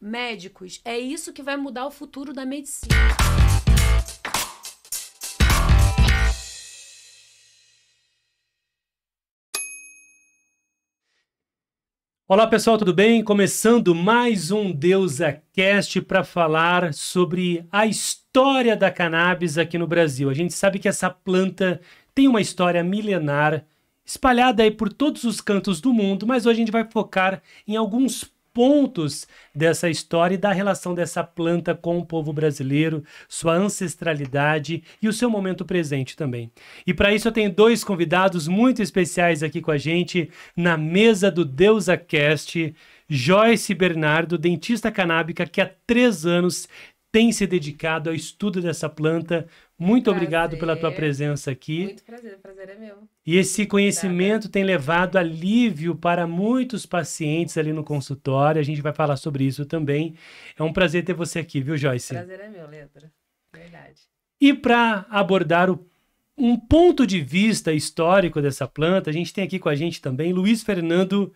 médicos. É isso que vai mudar o futuro da medicina. Olá pessoal, tudo bem? Começando mais um DeusaCast para falar sobre a história da cannabis aqui no Brasil. A gente sabe que essa planta tem uma história milenar, espalhada aí por todos os cantos do mundo, mas hoje a gente vai focar em alguns pontos dessa história e da relação dessa planta com o povo brasileiro, sua ancestralidade e o seu momento presente também. E para isso eu tenho dois convidados muito especiais aqui com a gente na mesa do DeusaCast, Joyce Bernardo, dentista canábica que há 3 anos tem se dedicado ao estudo dessa planta. Muito obrigado pela tua presença aqui. Muito prazer, o prazer é meu. E esse conhecimento tem levado alívio para muitos pacientes ali no consultório. A gente vai falar sobre isso também. É um prazer ter você aqui, viu, Joyce? O prazer é meu, Leandro. Verdade. E para abordar um ponto de vista histórico dessa planta, a gente tem aqui com a gente também Luiz Fernando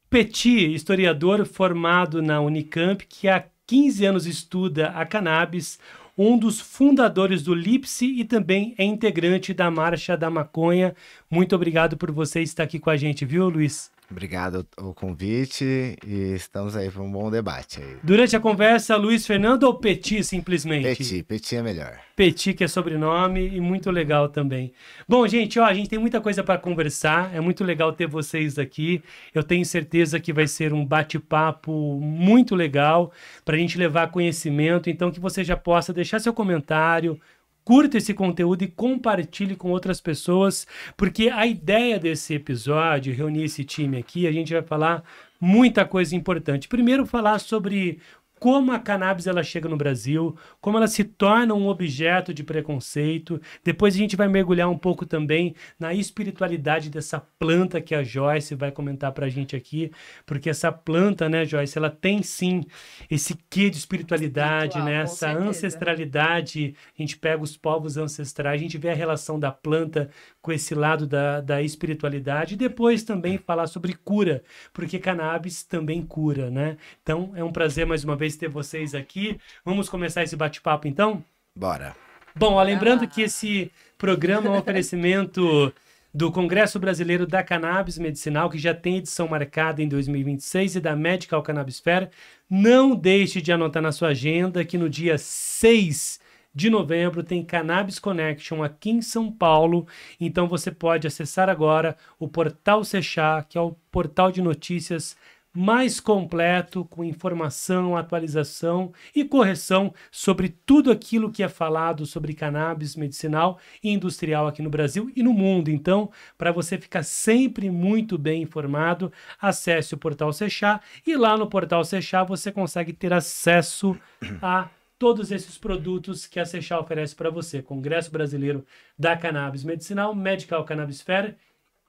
Petit, historiador formado na Unicamp, que há 15 anos estuda a cannabis, um dos fundadores do LIPSE e também é integrante da Marcha da Maconha. Muito obrigado por você estar aqui com a gente, viu, Luiz? Obrigado pelo convite e estamos aí para um bom debate aí. Durante a conversa, Luiz Fernando ou Petit, simplesmente? Petit é melhor. Petit, que é sobrenome, e muito legal também. Bom, gente, a gente tem muita coisa para conversar, é muito legal ter vocês aqui. Eu tenho certeza que vai ser um bate-papo muito legal para a gente levar conhecimento, então que você já possa deixar seu comentário, curta esse conteúdo e compartilhe com outras pessoas, porque a ideia desse episódio, reunir esse time aqui, a gente vai falar muita coisa importante. Primeiro, falar sobre como a cannabis ela chega no Brasil, como ela se torna um objeto de preconceito. Depois a gente vai mergulhar um pouco também na espiritualidade dessa planta que a Joyce vai comentar pra gente aqui, porque essa planta, né, Joyce, ela tem sim esse quê de espiritualidade, Espiritual, né, com essa certeza. ancestralidade. A gente pega os povos ancestrais, a gente vê a relação da planta com esse lado da espiritualidade, e depois também falar sobre cura, porque cannabis também cura, né? Então é um prazer mais uma vez ter vocês aqui. Vamos começar esse bate-papo então? Bora. Bom, lembrando que esse programa é um oferecimento do Congresso Brasileiro da Cannabis Medicinal, que já tem edição marcada em 2026, e da Medical Cannabis Fair. Não deixe de anotar na sua agenda que no dia 6 de novembro tem Cannabis Connection aqui em São Paulo. Então você pode acessar agora o Portal Sechá, que é o portal de notícias mais completo, com informação, atualização e correção sobre tudo aquilo que é falado sobre cannabis medicinal e industrial aqui no Brasil e no mundo. Então, para você ficar sempre muito bem informado, acesse o Portal Sechá, e lá no Portal Sechá você consegue ter acesso a todos esses produtos que a Sechá oferece para você. Congresso Brasileiro da Cannabis Medicinal, Medical Cannabis Fair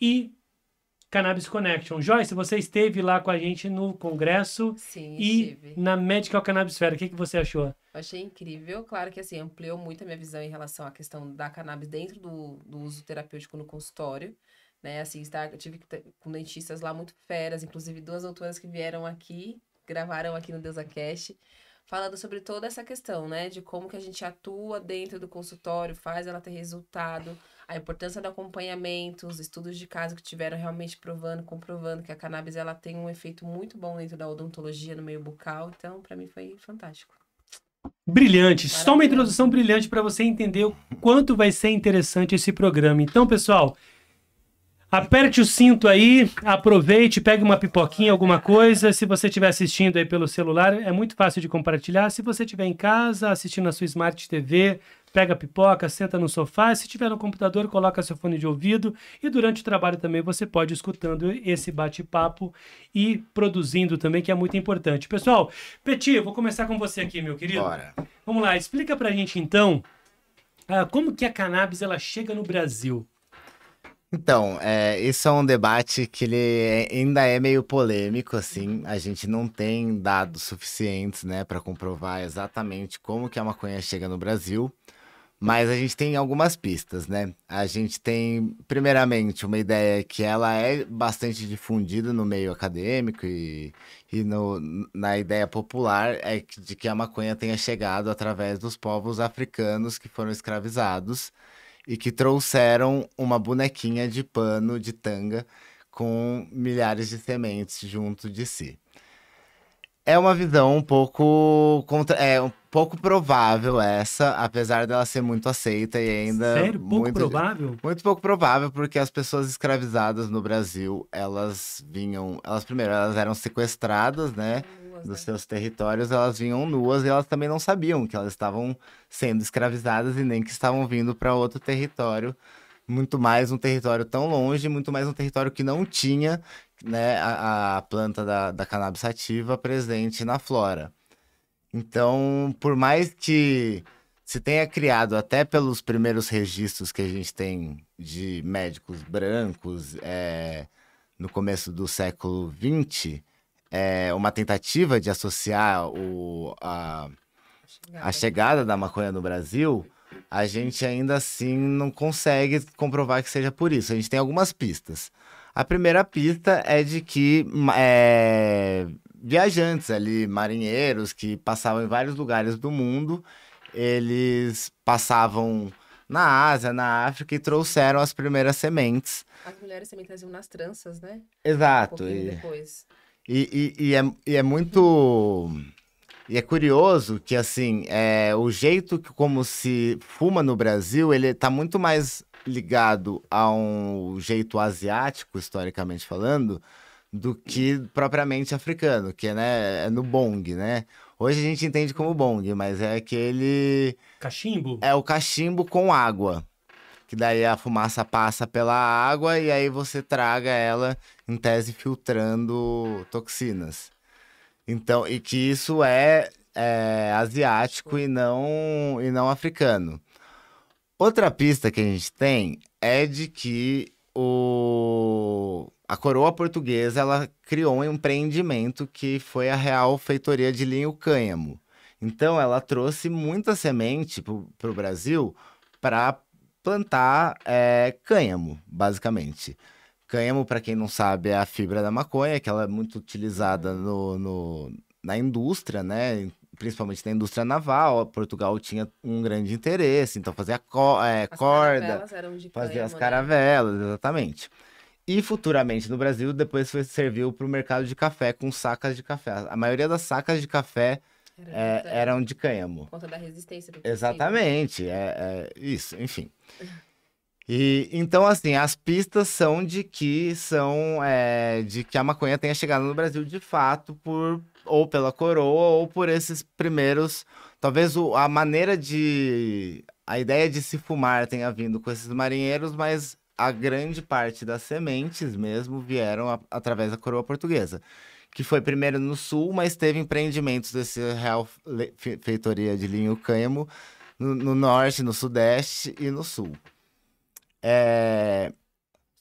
e Cannabis Connection. Joyce, você esteve lá com a gente no congresso. Sim, e estive. na Medical Cannabis Fair. O que você achou? Eu achei incrível. Claro que assim, ampliou muito a minha visão em relação à questão da cannabis dentro do uso terapêutico no consultório. Né? Assim, eu tive com dentistas lá muito feras, inclusive 2 doutoras que vieram aqui, gravaram aqui no DeusaCast, falando sobre toda essa questão, né? De como que a gente atua dentro do consultório, faz ela ter resultado, a importância do acompanhamento, os estudos de caso que tiveram realmente comprovando que a cannabis ela tem um efeito muito bom dentro da odontologia no meio bucal. Então, para mim foi fantástico. Brilhante. Só uma Maravilhoso. introdução brilhante para você entender o quanto vai ser interessante esse programa. Então, pessoal, aperte o cinto aí, aproveite, pegue uma pipoquinha, alguma coisa. Se você estiver assistindo aí pelo celular, é muito fácil de compartilhar. Se você estiver em casa, assistindo na sua Smart TV, pega a pipoca, senta no sofá. Se estiver no computador, coloca seu fone de ouvido. E durante o trabalho também você pode ir escutando esse bate-papo e produzindo também, que é muito importante. Pessoal, Petit, eu vou começar com você aqui, meu querido. Bora. Vamos lá, explica pra gente então, como que a cannabis ela chega no Brasil. Então, isso é um debate que ele ainda é meio polêmico, assim. A gente não tem dados suficientes, né, para comprovar exatamente como que a maconha chega no Brasil. Mas a gente tem algumas pistas, né? A gente tem, primeiramente, uma ideia que ela é bastante difundida no meio acadêmico na ideia popular, de que a maconha tenha chegado através dos povos africanos que foram escravizados e que trouxeram uma bonequinha de pano de tanga com milhares de sementes junto de si. É uma visão um pouco um pouco provável essa, apesar dela ser muito aceita e ainda Sério? Pouco provável? muito pouco provável, porque as pessoas escravizadas no Brasil, primeiro, elas eram sequestradas, né, dos seus territórios, elas vinham nuas e elas também não sabiam que elas estavam sendo escravizadas e nem que estavam vindo para outro território, muito mais um território tão longe, muito mais um território que não tinha, né, a planta da cannabis sativa presente na flora. Então, por mais que se tenha criado, até pelos primeiros registros que a gente tem de médicos brancos no começo do século XX, uma tentativa de associar a chegada da maconha no Brasil, a gente ainda assim não consegue comprovar que seja por isso. A gente tem algumas pistas. A primeira pista é de que viajantes ali, marinheiros que passavam em vários lugares do mundo, eles passavam na Ásia, na África e trouxeram as primeiras sementes. As mulheres também traziam nas tranças, né? Exato. Um pouquinho depois. E é muito... E é curioso que, assim, o jeito como se fuma no Brasil, ele tá muito mais ligado a um jeito asiático, historicamente falando, do que propriamente africano, que é no bong, né? Hoje a gente entende como bong, mas é aquele... Cachimbo? É o cachimbo com água, que daí a fumaça passa pela água e aí você traga ela, em tese, filtrando toxinas. Então, e que isso é asiático e não africano. Outra pista que a gente tem é de que a coroa portuguesa ela criou um empreendimento que foi a Real Feitoria de Linho Cânhamo. Então, ela trouxe muita semente para o Brasil para plantar cânhamo, basicamente. Cânhamo, para quem não sabe, é a fibra da maconha, que ela é muito utilizada na indústria, né? Principalmente na indústria naval. Portugal tinha um grande interesse, então fazia corda, caravelas eram de fazia as cânhamo, né? caravelas, exatamente. E futuramente no Brasil, depois serviu para o mercado de café com sacas de café. A maioria das sacas de café eram de cânhamo. Por conta da resistência do tecido. Exatamente, isso, enfim. E então, assim, as pistas são de que a maconha tenha chegado no Brasil de fato ou pela coroa ou por esses primeiros, talvez a ideia de se fumar tenha vindo com esses marinheiros, mas a grande parte das sementes mesmo vieram através da coroa portuguesa, que foi primeiro no sul, mas teve empreendimentos desse Real Feitoria de Linho Cânhamo no norte, no sudeste e no sul.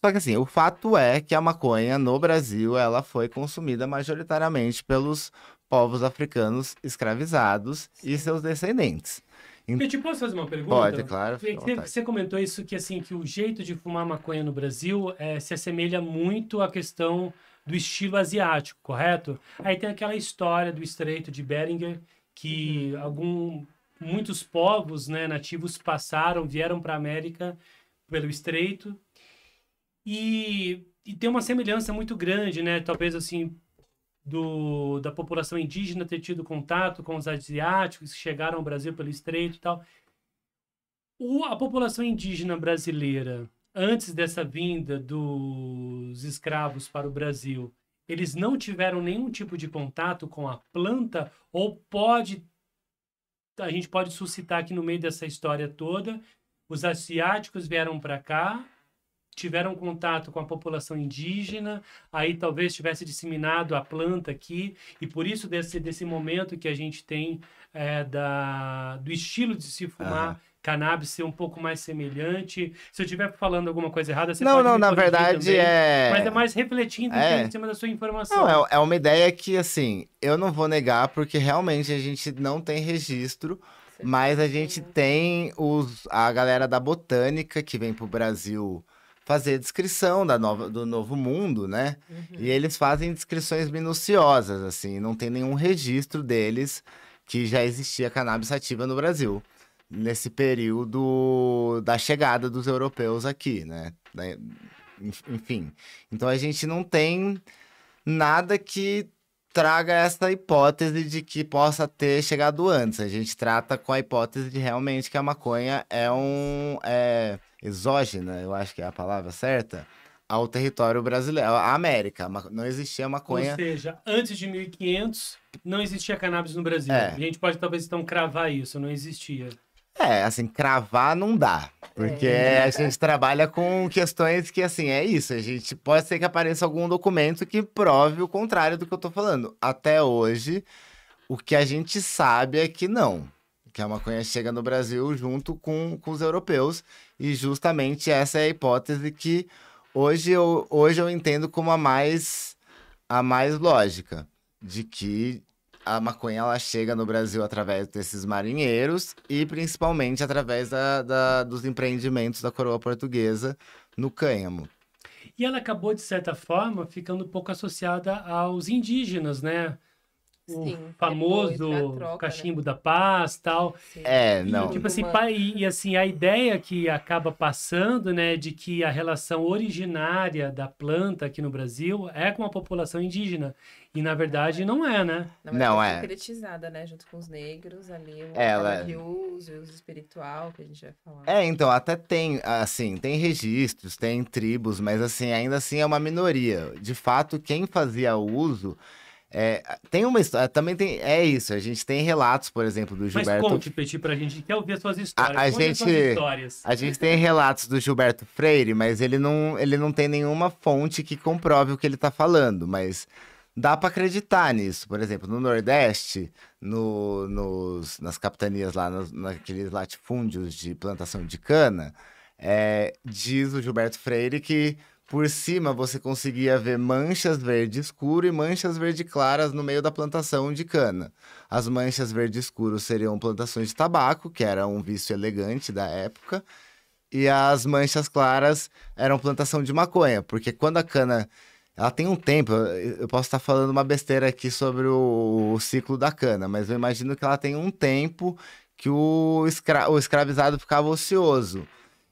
Só que assim, o fato é que a maconha no Brasil ela foi consumida majoritariamente pelos povos africanos escravizados e seus descendentes. Eu posso fazer uma pergunta? Pode, claro. Você comentou isso, que o jeito de fumar maconha no Brasil se assemelha muito à questão do estilo asiático, correto? Aí tem aquela história do Estreito de Bering, que muitos povos, né, nativos vieram para a América pelo Estreito, e tem uma semelhança muito grande, né? Talvez assim da população indígena ter tido contato com os asiáticos que chegaram ao Brasil pelo Estreito e tal. A população indígena brasileira, antes dessa vinda dos escravos para o Brasil, eles não tiveram nenhum tipo de contato com a planta? Ou a gente pode suscitar aqui no meio dessa história toda, os asiáticos vieram para cá, tiveram contato com a população indígena, aí talvez tivesse disseminado a planta aqui, e por isso desse momento que a gente tem do estilo de se fumar cannabis ser um pouco mais semelhante. Se eu estiver falando alguma coisa errada, você pode me na corrigir verdade também. Mas é mais refletindo em cima da sua informação. Não, é uma ideia que, assim, eu não vou negar, porque realmente a gente não tem registro Mas a gente tem a galera da botânica que vem pro Brasil fazer descrição do Novo Mundo, né? E eles fazem descrições minuciosas, assim, não tem nenhum registro deles que já existia cannabis sativa no Brasil, nesse período da chegada dos europeus aqui, né? Enfim, então a gente não tem nada que traga essa hipótese de que possa ter chegado antes. A gente trata com a hipótese de realmente que a maconha é exógena, eu acho que é a palavra certa, ao território brasileiro, à América. Não existia maconha. Ou seja, antes de 1500 não existia cannabis no Brasil. É. A gente pode talvez então cravar isso, não existia. Assim, cravar não dá. Porque a gente trabalha com questões que, assim, é isso. A gente pode ser que apareça algum documento que prove o contrário do que eu tô falando. Até hoje, o que a gente sabe é que não. Que a maconha chega no Brasil junto com os europeus. E justamente essa é a hipótese que hoje eu entendo como a mais lógica. De que a maconha ela chega no Brasil através desses marinheiros e principalmente através dos empreendimentos da coroa portuguesa no cânhamo. E ela acabou, de certa forma, ficando um pouco associada aos indígenas, né? O Sim, famoso depois da troca, cachimbo da paz, tal. Sim. Não. Tipo assim, assim, a ideia que acaba passando, né, de que a relação originária da planta aqui no Brasil é com a população indígena. E, na verdade, não é, né? Na Não, verdade, é. Sincretizada, né? Junto com os negros ali. Ela- De uso espiritual, que a gente vai falar. Então, até tem, assim, tem registros, tem tribos, mas, assim, ainda assim é uma minoria. De fato, quem fazia o uso... tem uma história, também tem, isso, a gente tem relatos, por exemplo, do Mas Gilberto... conte, Petit, pra gente, quer ouvir as suas histórias. A Conte as suas gente- histórias. A gente tem relatos do Gilberto Freire, mas ele não tem nenhuma fonte que comprove o que ele tá falando, mas dá para acreditar nisso. Por exemplo, no Nordeste, nas capitanias lá, naqueles latifúndios de plantação de cana, diz o Gilberto Freire que por cima você conseguia ver manchas verde escuro e manchas verde claras no meio da plantação de cana. As manchas verde escuro seriam plantações de tabaco, que era um vício elegante da época, e as manchas claras eram plantação de maconha, porque quando a cana ela tem um tempo, eu posso estar falando uma besteira aqui sobre o ciclo da cana, mas eu imagino que ela tem um tempo que o escravizado ficava ocioso.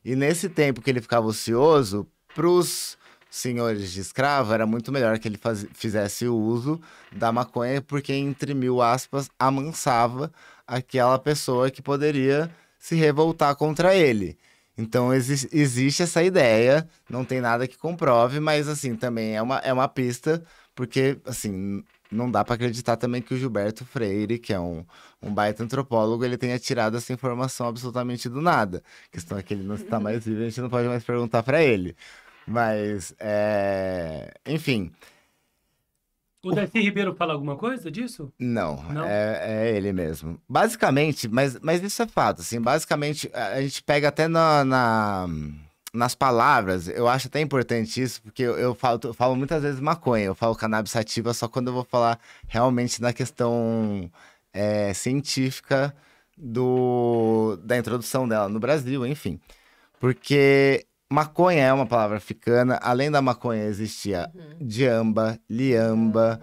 E nesse tempo que ele ficava ocioso, para os senhores de escravo, era muito melhor que ele fizesse o uso da maconha, porque, entre mil aspas, amansava aquela pessoa que poderia se revoltar contra ele. Então, existe essa ideia, não tem nada que comprove, mas, assim, também é uma pista, porque, assim, não dá para acreditar também que o Gilberto Freire, que é um baita antropólogo, ele tenha tirado essa informação absolutamente do nada. A questão é que ele não está mais vivo, a gente não pode mais perguntar para ele. Mas, enfim, O Darcy Ribeiro fala alguma coisa disso? não, Não? é ele mesmo. Basicamente, mas isso é fato, assim, basicamente, a gente pega até nas palavras, eu acho até importante isso, porque eu falo muitas vezes maconha, eu falo cannabis sativa só quando eu vou falar realmente na questão científica da introdução dela no Brasil, enfim. Porque maconha é uma palavra africana, além da maconha existia diamba, liamba,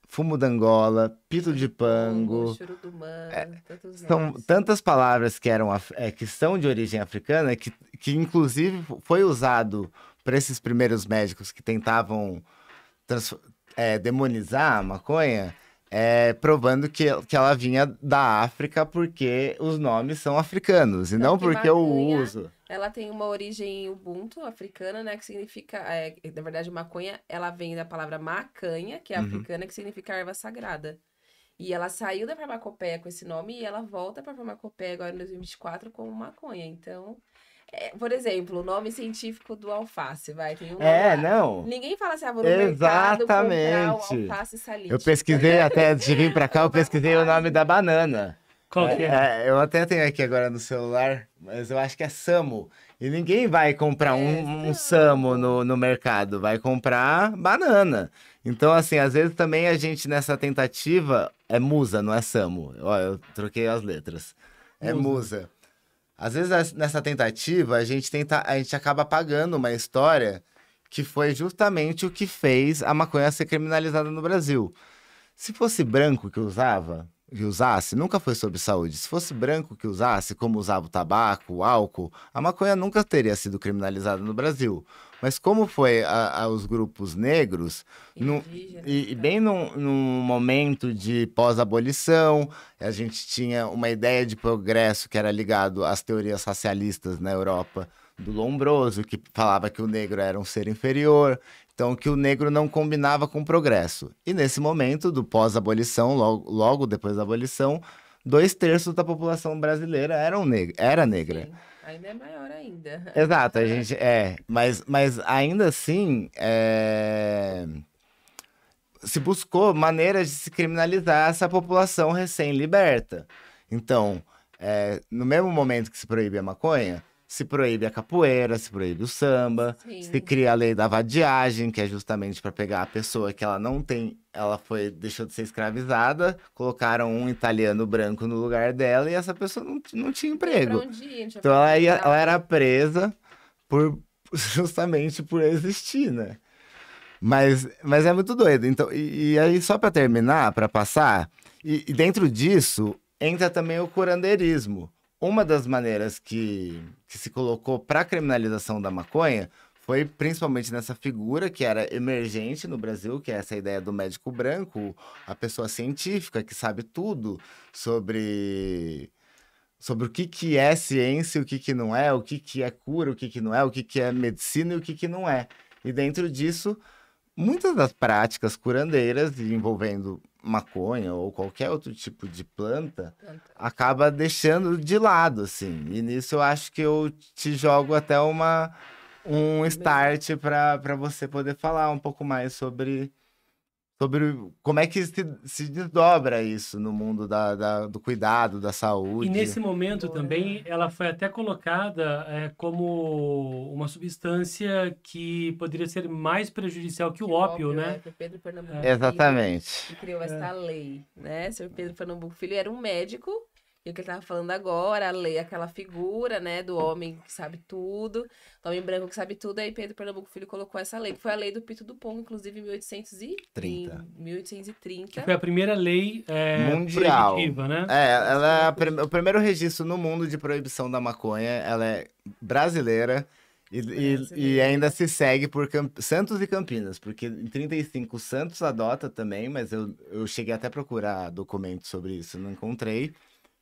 fumo d'Angola, pito de pango. Churudumã, tantos São nomes. tantas palavras que são de origem africana que inclusive foi usado por esses primeiros médicos que tentavam demonizar a maconha, provando que ela vinha da África porque os nomes são africanos e não que porque o maconha- uso. Ela tem uma origem ubuntu africana, né? Que significa... na verdade, maconha, ela vem da palavra macanha, que é africana, que significa erva sagrada. E ela saiu da farmacopeia com esse nome e ela volta pra farmacopeia agora em 2024 como maconha. Então, por exemplo, o nome científico do alface, vai. Tem um nome lá. Não. Ninguém fala assim, vou no mercado comprar o Exatamente. alface salite. Eu pesquisei até antes de vir pra cá, eu pesquisei o nome da banana. Qual que é? Eu até tenho aqui agora no celular, mas eu acho que é Samo. E ninguém vai comprar um Samo no mercado, vai comprar banana. Então, assim, às vezes também a gente nessa tentativa é musa, não é Samo. Ó, eu troquei as letras. É musa. Às vezes, nessa tentativa, a gente acaba apagando uma história que foi justamente o que fez a maconha ser criminalizada no Brasil. Se fosse branco que usasse, nunca foi sobre saúde. Se fosse branco que usasse, como usava o tabaco, o álcool, a maconha nunca teria sido criminalizada no Brasil. Mas como foi os grupos negros, e bem num momento de pós-abolição, a gente tinha uma ideia de progresso que era ligado às teorias racialistas na Europa, do Lombroso, que falava que o negro era um ser inferior, então que o negro não combinava com o progresso. E nesse momento do pós-abolição, logo depois da abolição, 2/3 da população brasileira era negra. Sim. Ainda é maior ainda. Exato, a gente mas ainda assim se buscou maneiras de se criminalizar essa população recém-liberta. Então, no mesmo momento que se proíbe a maconha, se proíbe a capoeira, se proíbe o samba, Sim. se cria a lei da vadiagem, que é justamente para pegar a pessoa que ela não tem, deixou de ser escravizada, colocaram um italiano branco no lugar dela e essa pessoa não tinha emprego. Pra onde ir, Então ela era presa justamente por existir, né? Mas é muito doido. Então, e aí, só para terminar, para passar, e dentro disso entra também o curandeirismo. Uma das maneiras que se colocou para a criminalização da maconha foi principalmente nessa figura que era emergente no Brasil, que é essa ideia do médico branco, a pessoa científica que sabe tudo sobre o que é ciência, o que não é, o que é cura, o que não é, o que é medicina e o que não é. E dentro disso, muitas das práticas curandeiras envolvendo maconha ou qualquer outro tipo de planta acaba deixando de lado, assim. E nisso eu acho que eu te jogo até um start para você poder falar um pouco mais sobre como é que se desdobra isso no mundo do cuidado, da saúde. E nesse momento também ela foi até colocada como uma substância que poderia ser mais prejudicial que o ópio, né? Foi Pedro Pernambuco Exatamente. Filho que criou essa lei, né? Sr. Pedro Pernambuco Filho era um médico, e o que ele estava falando agora, a lei, aquela figura, né, do homem que sabe tudo, do homem branco que sabe tudo, aí Pedro Pernambuco Filho colocou essa lei, que foi a lei do Pito do Pongo, inclusive em 1830. Que foi a primeira lei mundial, proibitiva, né? Ela é o primeiro registro no mundo de proibição da maconha, ela é brasileira e ainda se segue por Santos e Campinas, porque em 35 Santos adota também, mas eu cheguei até a procurar documentos sobre isso, não encontrei.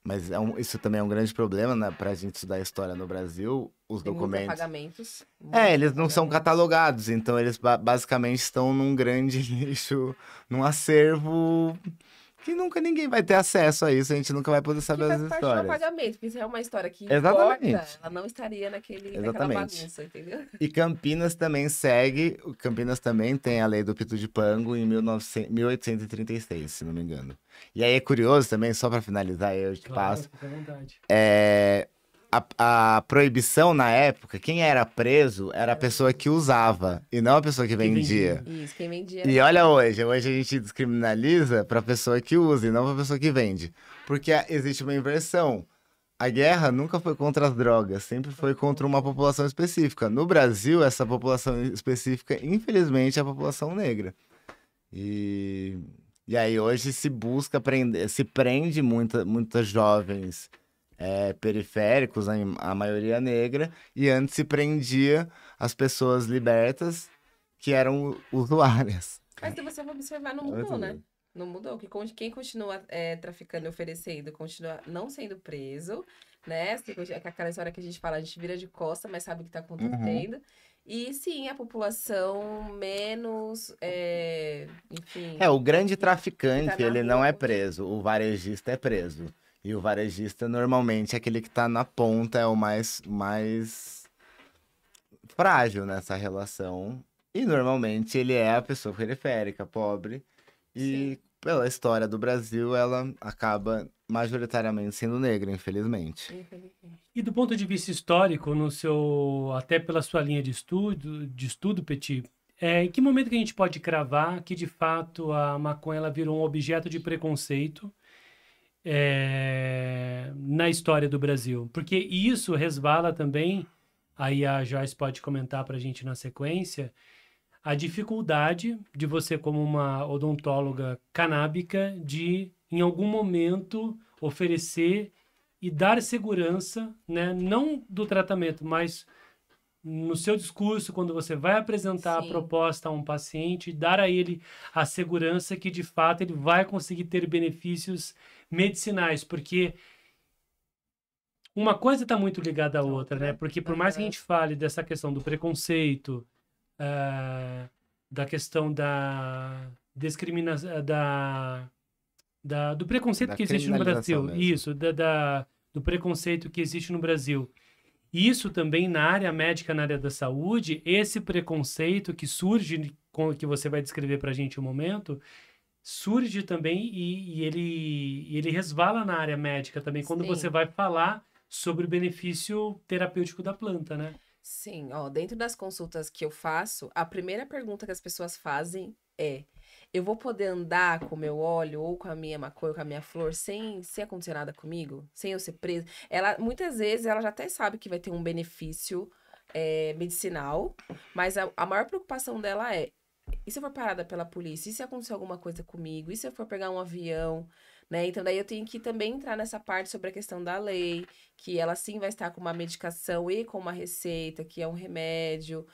Mas isso também é um grande problema, né, pra gente estudar a história no Brasil, os Tem documentos. muitos apagamentos. Eles não são catalogados, então eles basicamente estão num grande lixo, num acervo que nunca ninguém vai ter acesso a isso, a gente nunca vai poder saber as parte do histórias. apagamento, porque isso é uma história que Exatamente. importa, ela não estaria naquela bagunça, entendeu? E Campinas também Campinas também tem a lei do Pito de Pango em 1836, se não me engano. E aí é curioso também, só para finalizar, eu te passo. Fica à vontade. A proibição na época, quem era preso era a pessoa que usava e não a pessoa que vendia. Isso, quem vendia. E olha hoje a gente descriminaliza para a pessoa que usa e não para a pessoa que vende. Porque existe uma inversão. A guerra nunca foi contra as drogas, sempre foi contra uma população específica. No Brasil, essa população específica, infelizmente, é a população negra. E aí hoje se busca se prende muitas jovens periféricos, a maioria negra, e antes se prendia as pessoas libertas que eram usuárias. Mas se você for observar, não mudou, né? Não mudou. Quem continua traficando e oferecendo continua não sendo preso, né? Aquela história que a gente fala, a gente vira de costa, mas sabe o que está acontecendo. Uhum. E sim, a população menos, enfim... o grande traficante, ele não é preso, o varejista é preso. E o varejista, normalmente, aquele que está na ponta, é o mais frágil nessa relação. E, normalmente, ele é a pessoa periférica, pobre. E, pela história do Brasil, ela acaba majoritariamente sendo negra, infelizmente. E do ponto de vista histórico, até pela sua linha de estudo, Petit, em que momento que a gente pode cravar que, de fato, a maconha ela virou um objeto de preconceito na história do Brasil. Porque isso resvala também, aí a Joyce pode comentar para a gente na sequência, a dificuldade de você, como uma odontóloga canábica, de, em algum momento, oferecer e dar segurança, né? Não do tratamento, mas no seu discurso, quando você vai apresentar a Sim. proposta a um paciente, dar a ele a segurança que, de fato, ele vai conseguir ter benefícios medicinais, porque uma coisa está muito ligada à outra, né? Porque por mais que a gente fale dessa questão do preconceito, da questão da discriminação, do preconceito Da que existe no Brasil, criminalização mesmo. isso, do preconceito que existe no Brasil. Isso também na área médica, na área da saúde, esse preconceito que surge, que você vai descrever para a gente um momento, surge também e ele resvala na área médica também, quando Sim. você vai falar sobre o benefício terapêutico da planta, né? Sim, ó, dentro das consultas que eu faço, a primeira pergunta que as pessoas fazem é: eu vou poder andar com o meu óleo ou com a minha maconha, ou com a minha flor, sem acontecer nada comigo? Sem eu ser presa? Ela, muitas vezes, ela já até sabe que vai ter um benefício medicinal, mas a maior preocupação dela é: e se eu for parada pela polícia? E se acontecer alguma coisa comigo? E se eu for pegar um avião? Né? Então, daí eu tenho que também entrar nessa parte sobre a questão da lei, que ela sim vai estar com uma medicação e com uma receita, que é um remédio,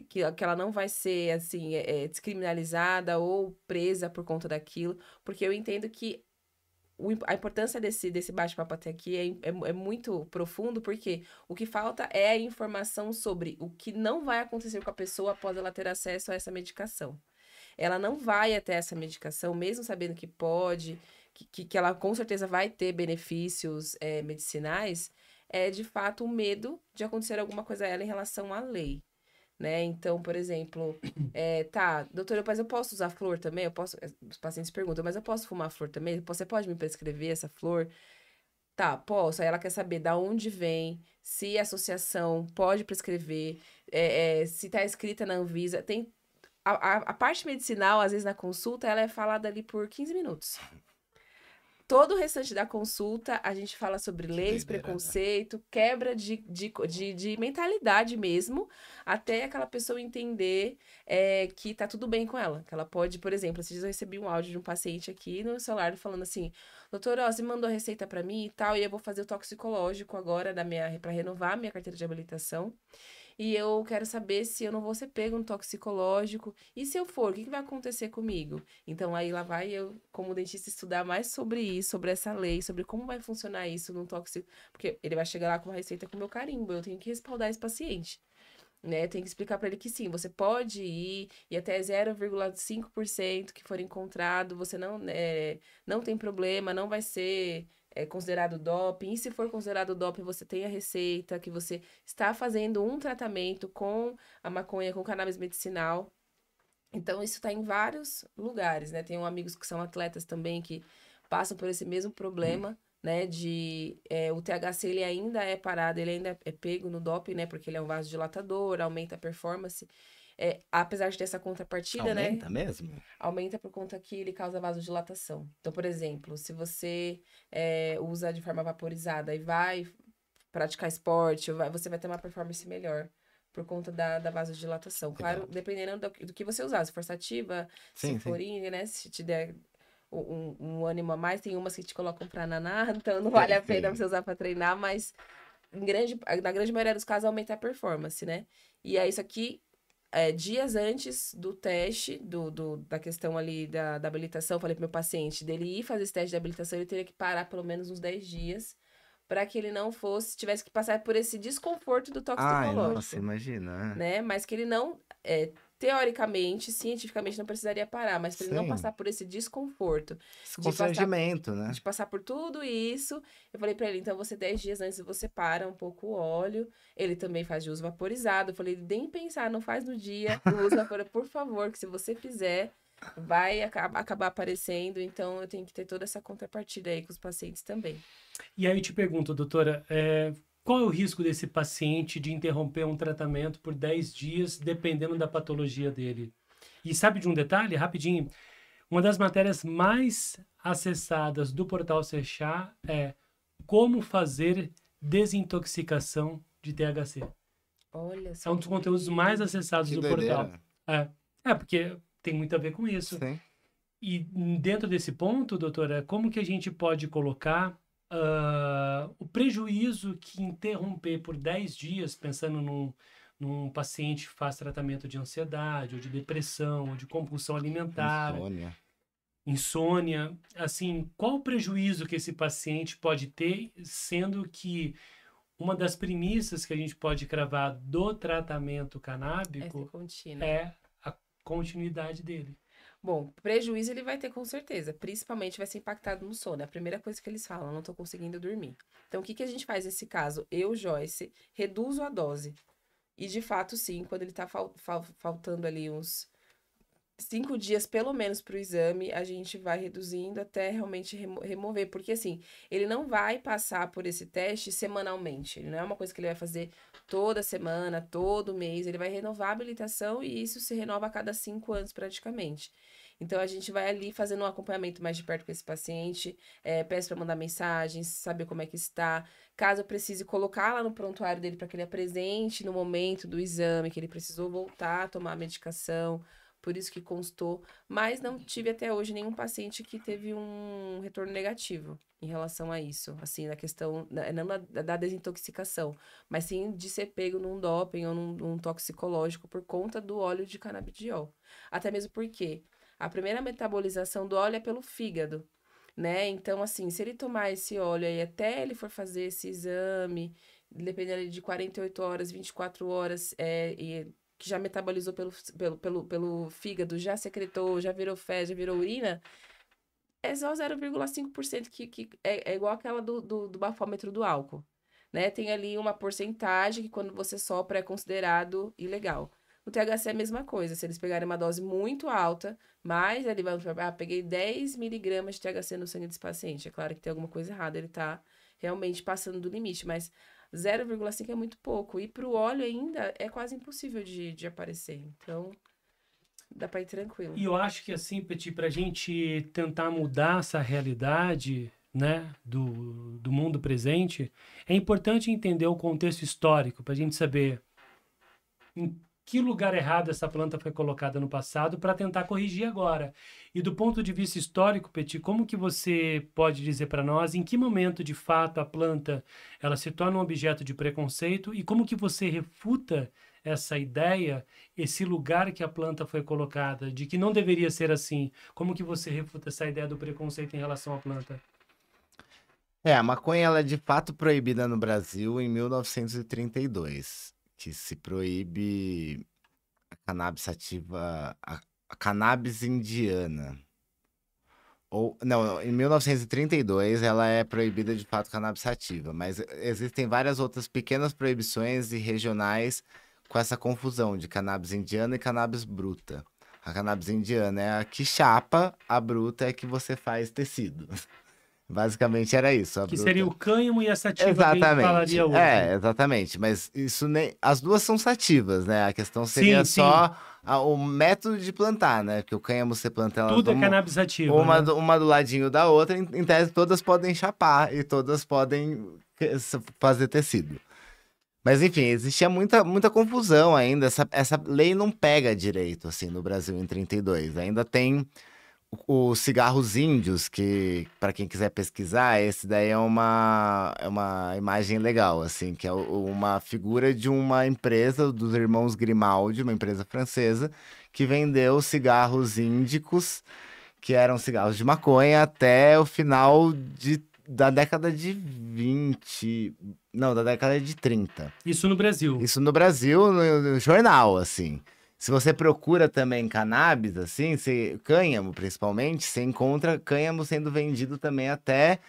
que ela não vai ser, assim, descriminalizada ou presa por conta daquilo, porque eu entendo que a importância desse bate-papo até aqui é muito profundo, porque o que falta é a informação sobre o que não vai acontecer com a pessoa após ela ter acesso a essa medicação. Ela não vai até essa medicação, mesmo sabendo que pode, que ela com certeza vai ter benefícios medicinais, é de fato o medo de acontecer alguma coisa a ela em relação à lei. Né? Então, por exemplo, tá, doutora, mas eu posso usar flor também? Os pacientes perguntam, mas eu posso fumar flor também? Você pode me prescrever essa flor? Tá, posso. Aí ela quer saber da onde vem, se a associação pode prescrever, se está escrita na Anvisa. Tem a parte medicinal, às vezes na consulta, ela é falada ali por 15 minutos. Todo o restante da consulta, a gente fala sobre leis, doideira, preconceito, quebra de mentalidade mesmo, até aquela pessoa entender que tá tudo bem com ela. Que ela pode, por exemplo, esses dias eu recebi um áudio de um paciente aqui no celular falando assim: doutor, ó, você mandou a receita pra mim e tal, e eu vou fazer o toxicológico agora para renovar a minha carteira de habilitação. E eu quero saber se eu não vou ser pego no toxicológico. E se eu for, o que vai acontecer comigo? Então, aí lá vai eu, como dentista, estudar mais sobre isso, sobre essa lei, sobre como vai funcionar isso no tóxico. Porque ele vai chegar lá com uma receita com o meu carimbo. Eu tenho que respaldar esse paciente. Né? Tem que explicar para ele que sim, você pode ir e até 0,5% que for encontrado, você não tem problema, não vai ser considerado doping. E se for considerado doping, você tem a receita, que você está fazendo um tratamento com a maconha, com cannabis medicinal. Então, isso está em vários lugares, né? Tenho amigos que são atletas também que passam por esse mesmo problema, né? O THC, ele ainda é parado, ele ainda é pego no doping, né? Porque ele é um vasodilatador, aumenta a performance. Apesar de ter essa contrapartida, Aumenta né? mesmo? Aumenta por conta que ele causa vasodilatação. Então, por exemplo, se você usa de forma vaporizada e vai praticar esporte, você vai ter uma performance melhor por conta da vasodilatação. Claro, dependendo do que você usar. Se for sativa, se for né? Se te der um ânimo a mais, tem umas que te colocam pra nanar, então não vale a pena você usar pra treinar, mas na grande maioria dos casos aumenta a performance, né? E aí isso aqui, dias antes do teste, da questão ali da habilitação, eu falei pro meu paciente, dele ir fazer esse teste de habilitação, ele teria que parar pelo menos uns 10 dias para que ele não tivesse que passar por esse desconforto do toxicológico. Ai, nossa, imagina. Né? Mas que ele não, teoricamente, cientificamente, não precisaria parar, mas para ele não passar por esse desconforto. Esse constrangimento, né? De passar por tudo isso, eu falei para ele, então você 10 dias antes você para um pouco o óleo, ele também faz de uso vaporizado, eu falei, nem pensar, não faz no dia, usa vaporizado, por favor, que se você fizer, vai acabar aparecendo, então eu tenho que ter toda essa contrapartida aí com os pacientes também. E aí eu te pergunto, doutora, qual é o risco desse paciente de interromper um tratamento por 10 dias, dependendo da patologia dele? E sabe de um detalhe, rapidinho? Uma das matérias mais acessadas do portal Sechá é como fazer desintoxicação de THC. Olha É só. um dos conteúdos mais acessados Que do doideira. portal. Porque tem muito a ver com isso. Sim. E dentro desse ponto, doutora, como que a gente pode colocar o prejuízo que interromper por 10 dias, pensando num paciente que faz tratamento de ansiedade, ou de depressão, ou de compulsão alimentar, insônia, assim, qual o prejuízo que esse paciente pode ter, sendo que uma das premissas que a gente pode cravar do tratamento canábico Contínuo. é a continuidade dele. Bom, prejuízo ele vai ter com certeza, principalmente vai ser impactado no sono. É a primeira coisa que eles falam, não tô conseguindo dormir. Então, o que a gente faz nesse caso? Eu, Joyce, reduzo a dose. E, de fato, sim, quando ele tá faltando ali uns 5 dias, pelo menos, para o exame, a gente vai reduzindo até realmente remover. Porque, assim, ele não vai passar por esse teste semanalmente. Ele não é uma coisa que ele vai fazer toda semana, todo mês. Ele vai renovar a habilitação e isso se renova a cada 5 anos, praticamente. Então, a gente vai ali fazendo um acompanhamento mais de perto com esse paciente, peço para mandar mensagens, saber como é que está. Caso eu precise colocar lá no prontuário dele para que ele apresente no momento do exame, que ele precisou voltar a tomar a medicação, por isso que constou. Mas não tive até hoje nenhum paciente que teve um retorno negativo em relação a isso. Assim, na questão, não da desintoxicação, mas sim de ser pego num doping ou num toxicológico por conta do óleo de canabidiol. Até mesmo porque a primeira metabolização do óleo é pelo fígado, né? Então, assim, se ele tomar esse óleo aí até ele for fazer esse exame, dependendo de 48 horas, 24 horas, que já metabolizou pelo fígado, já secretou, já virou fezes, já virou urina, é só 0,5% que é igual aquela do bafômetro do álcool, né? Tem ali uma porcentagem que quando você sopra é considerado ilegal. O THC é a mesma coisa, se eles pegarem uma dose muito alta, mas ele vai falar, peguei 10 miligramas de THC no sangue desse paciente. É claro que tem alguma coisa errada, ele tá realmente passando do limite, mas 0,5 é muito pouco. E pro óleo ainda é quase impossível de aparecer. Então, dá pra ir tranquilo. E eu acho que assim, Petit, pra gente tentar mudar essa realidade, né, do mundo presente, é importante entender o contexto histórico, pra gente saber em que lugar errado essa planta foi colocada no passado para tentar corrigir agora. E do ponto de vista histórico, Petit, como que você pode dizer para nós em que momento, de fato, a planta ela se torna um objeto de preconceito e como que você refuta essa ideia, esse lugar que a planta foi colocada, de que não deveria ser assim? Como que você refuta essa ideia do preconceito em relação à planta? A maconha ela é de fato proibida no Brasil em 1932. Que se proíbe a cannabis sativa, a cannabis indiana. Não, em 1932 ela é proibida de fato cannabis sativa, mas existem várias outras pequenas proibições e regionais com essa confusão de cannabis indiana e cannabis bruta. A cannabis indiana é a que chapa, a bruta é que você faz tecido. Basicamente era isso. Que seria o cânhamo e a sativa exatamente. Que a gente falaria hoje. Exatamente. Mas isso nem... As duas são sativas, né? A questão seria só o método de plantar, né? Porque o cânhamo você planta elas... Tudo é cannabis sativa, uma, né? uma do ladinho da outra. Em tese, todas podem chapar e todas podem fazer tecido. Mas, enfim, existia muita confusão ainda. Essa lei não pega direito, assim, no Brasil em 32. Ainda tem... Os cigarros índios, que para quem quiser pesquisar, esse daí é uma imagem legal, assim, que é uma figura de uma empresa dos irmãos Grimaldi, uma empresa francesa, que vendeu cigarros índicos, que eram cigarros de maconha, até o final da década de 20... Não, da década de 30. Isso no Brasil. Isso no Brasil, no jornal, assim. Se você procura também cannabis, assim, cânhamo principalmente, você encontra cânhamo sendo vendido também até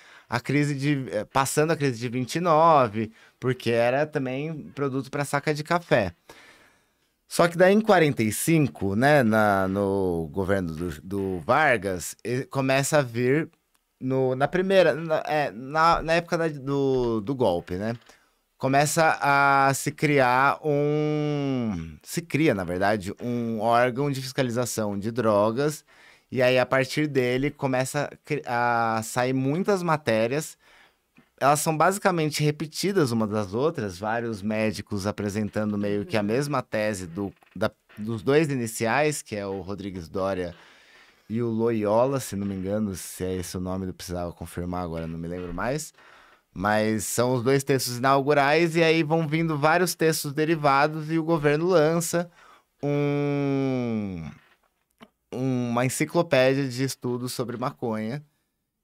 passando a crise de 29, porque era também produto para saca de café. Só que daí em 45, né, no governo do Vargas, começa a vir na época do golpe, né? Começa a se criar na verdade, um órgão de fiscalização de drogas E aí, a partir dele, começa a sair muitas matérias. Elas são basicamente repetidas uma das outras, vários médicos apresentando meio que a mesma tese dos dois iniciais, que é o Rodrigues Doria e o Loyola, se não me engano, se é esse o nome, eu precisava confirmar agora, não me lembro mais. Mas são os dois textos inaugurais, e aí vão vindo vários textos derivados, e o governo lança uma enciclopédia de estudos sobre maconha,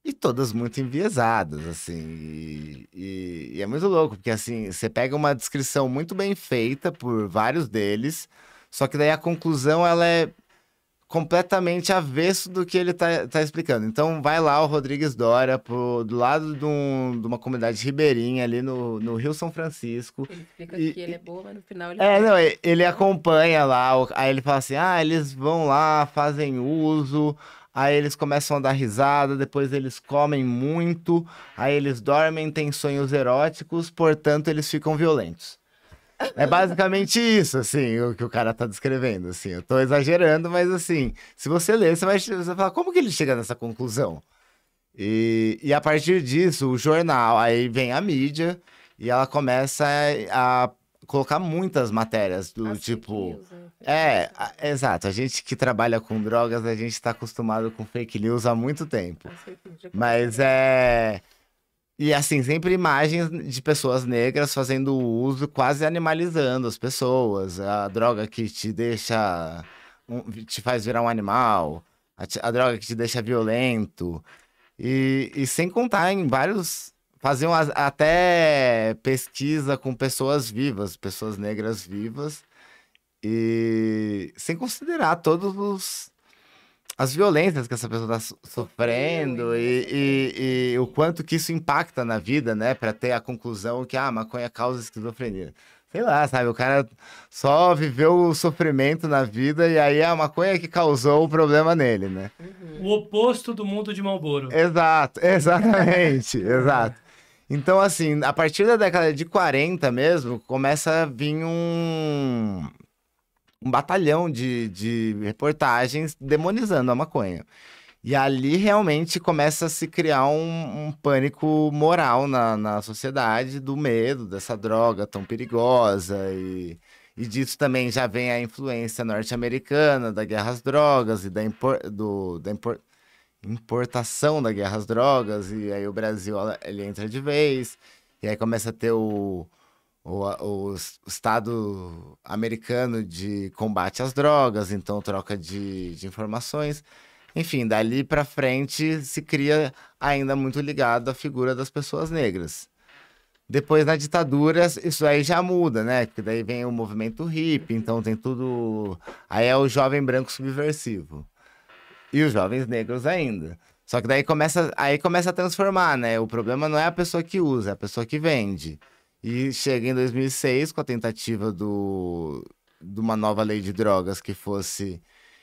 e todas muito enviesadas, assim, e é muito louco, porque assim, você pega uma descrição muito bem feita por vários deles, só que daí a conclusão, ela é completamente avesso do que ele tá explicando. Então, vai lá o Rodrigues Doria do lado de uma comunidade ribeirinha ali no Rio São Francisco. Ele explica que ele é bom, mas no final ele... Não, ele acompanha lá, aí ele fala assim, eles vão lá, fazem uso, aí eles começam a dar risada, depois eles comem muito, aí eles dormem, têm sonhos eróticos, portanto eles ficam violentos. É basicamente isso, assim, o que o cara tá descrevendo, assim. Eu tô exagerando, mas assim, se você ler, você vai falar, como que ele chega nessa conclusão? E a partir disso, o jornal, aí vem a mídia, e ela começa a colocar muitas matérias do tipo... Exato. A gente que trabalha com drogas, a gente tá acostumado com fake news há muito tempo. Mas E assim, sempre imagens de pessoas negras fazendo uso, quase animalizando as pessoas. A droga que te deixa... te faz virar um animal. A droga que te deixa violento. E sem contar em vários... Faziam até pesquisa com pessoas vivas, pessoas negras vivas. E sem considerar as violências que essa pessoa está sofrendo e o quanto que isso impacta na vida, né? Para ter a conclusão que a maconha causa esquizofrenia. Sei lá, sabe? O cara só viveu o sofrimento na vida e aí é a maconha que causou o problema nele, né? O oposto do mundo de Marlboro. Exato, exatamente, exato. Então, assim, a partir da década de 40 mesmo, começa a vir um batalhão de reportagens demonizando a maconha. E ali realmente começa a se criar um pânico moral na sociedade, do medo dessa droga tão perigosa. E disso também já vem a influência norte-americana da guerra às drogas e da importação da guerra às drogas. E aí o Brasil ele entra de vez. E aí começa a ter o Estado americano de combate às drogas, então troca de informações. Enfim, dali para frente se cria ainda muito ligado à figura das pessoas negras. Depois, na ditadura, isso aí já muda, né? Porque daí vem o movimento hippie, então tem tudo... Aí é o jovem branco subversivo. E os jovens negros ainda. Só que daí começa a transformar, né? O problema não é a pessoa que usa, é a pessoa que vende. E chega em 2006 com a tentativa de uma nova lei de drogas que fosse,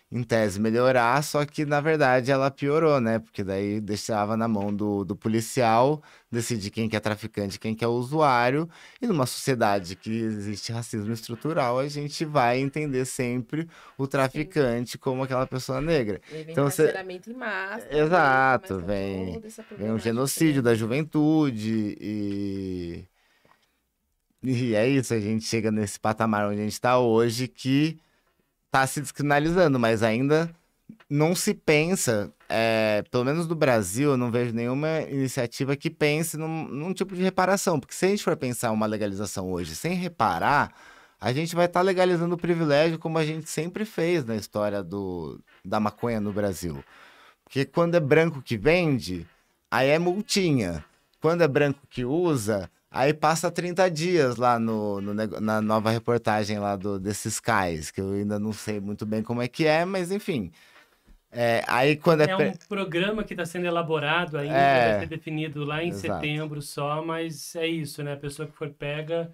em tese, melhorar, só que, na verdade, ela piorou, né? Porque daí deixava na mão do policial decidir quem que é traficante e quem que é usuário. E numa sociedade que existe racismo estrutural, a gente vai entender sempre o traficante como aquela pessoa negra. E aí vem Então, encarceramento em massa. Exato, começa vem toda essa um problemática, genocídio né? da juventude e é isso, a gente chega nesse patamar onde a gente está hoje, que está se descriminalizando, mas ainda não se pensa, pelo menos no Brasil, eu não vejo nenhuma iniciativa que pense num tipo de reparação, porque se a gente for pensar uma legalização hoje sem reparar, a gente vai estar legalizando o privilégio como a gente sempre fez na história da maconha no Brasil. Porque quando é branco que vende, aí é multinha. Quando é branco que usa... Aí passa 30 dias lá na nova reportagem lá desses cais, que eu ainda não sei muito bem como é que é, mas enfim. Aí quando É um programa que está sendo elaborado ainda, vai ser definido lá em setembro só, mas é isso, né? A pessoa que for pega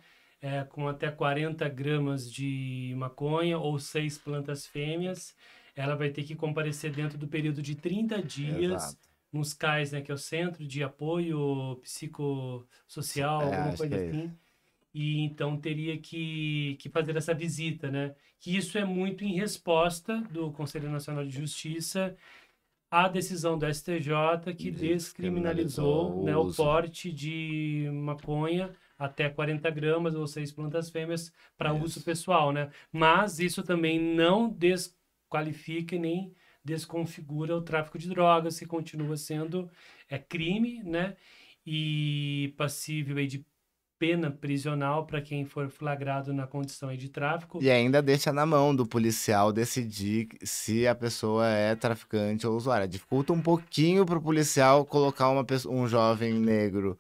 com até 40 gramas de maconha ou 6 plantas fêmeas, ela vai ter que comparecer dentro do período de 30 dias. Exato. Nos CAIs, né, que é o Centro de Apoio Psicossocial, alguma coisa assim. E então teria que fazer essa visita, né? Que isso é muito em resposta do Conselho Nacional de Justiça a decisão do STJ que descriminalizou, né, o uso. porte de maconha até 40 gramas ou 6 plantas fêmeas para uso pessoal, né? Mas isso também não desqualifica e nem desconfigura o tráfico de drogas, que continua sendo crime, né? E passível aí de pena prisional para quem for flagrado na condição aí de tráfico. E ainda deixa na mão do policial decidir se a pessoa é traficante ou usuária. Dificulta um pouquinho pro policial colocar um jovem negro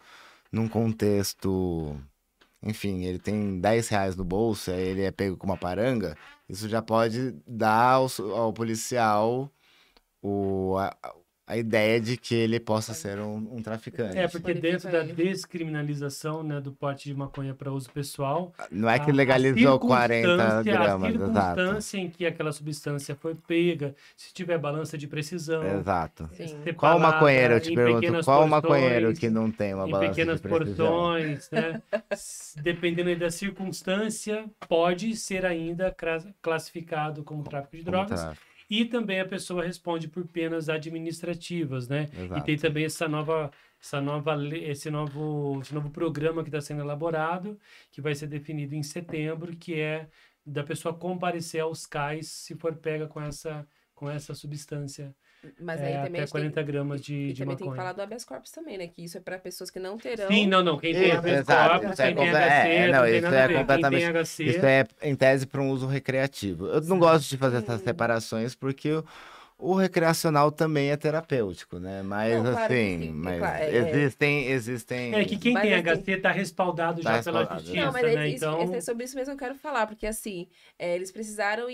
num contexto... Enfim, ele tem 10 reais no bolso, aí ele é pego com uma paranga. Isso já pode dar ao policial a ideia de que ele possa ser um traficante. Porque dentro da descriminalização, né, do porte de maconha para uso pessoal, não é que legalizou 40 gramas, a exato. circunstância em que aquela substância foi pega, se tiver balança de precisão, Exato. Sim. Qual maconheiro, eu te em pergunto, pequenas qual porções, maconheiro que não tem uma em balança pequenas de precisão? porções, né? Dependendo aí da circunstância, pode ser ainda classificado como tráfico de drogas. E também a pessoa responde por penas administrativas, né? Exato. E tem também esse novo programa que está sendo elaborado, que vai ser definido em setembro, que é da pessoa comparecer aos CAIs se for pega com essa substância. Mas aí também até 40 gramas de também maconha. tem que falar do habeas corpus também, né? Que isso é para pessoas que não terão... Sim, não. Quem tem habeas corpus, quem tem HC, não tem nada a ver. Quem tem HC... Isso é, em tese, para um uso recreativo. Eu não gosto de fazer essas separações, porque o recreacional também é terapêutico, né? Mas, não, claro assim, sim, mas claro, existem... É que quem Mas, tem assim, HC está respaldado já pela justiça, não, mas né? Então... é sobre isso mesmo que eu quero falar, porque assim, eles precisaram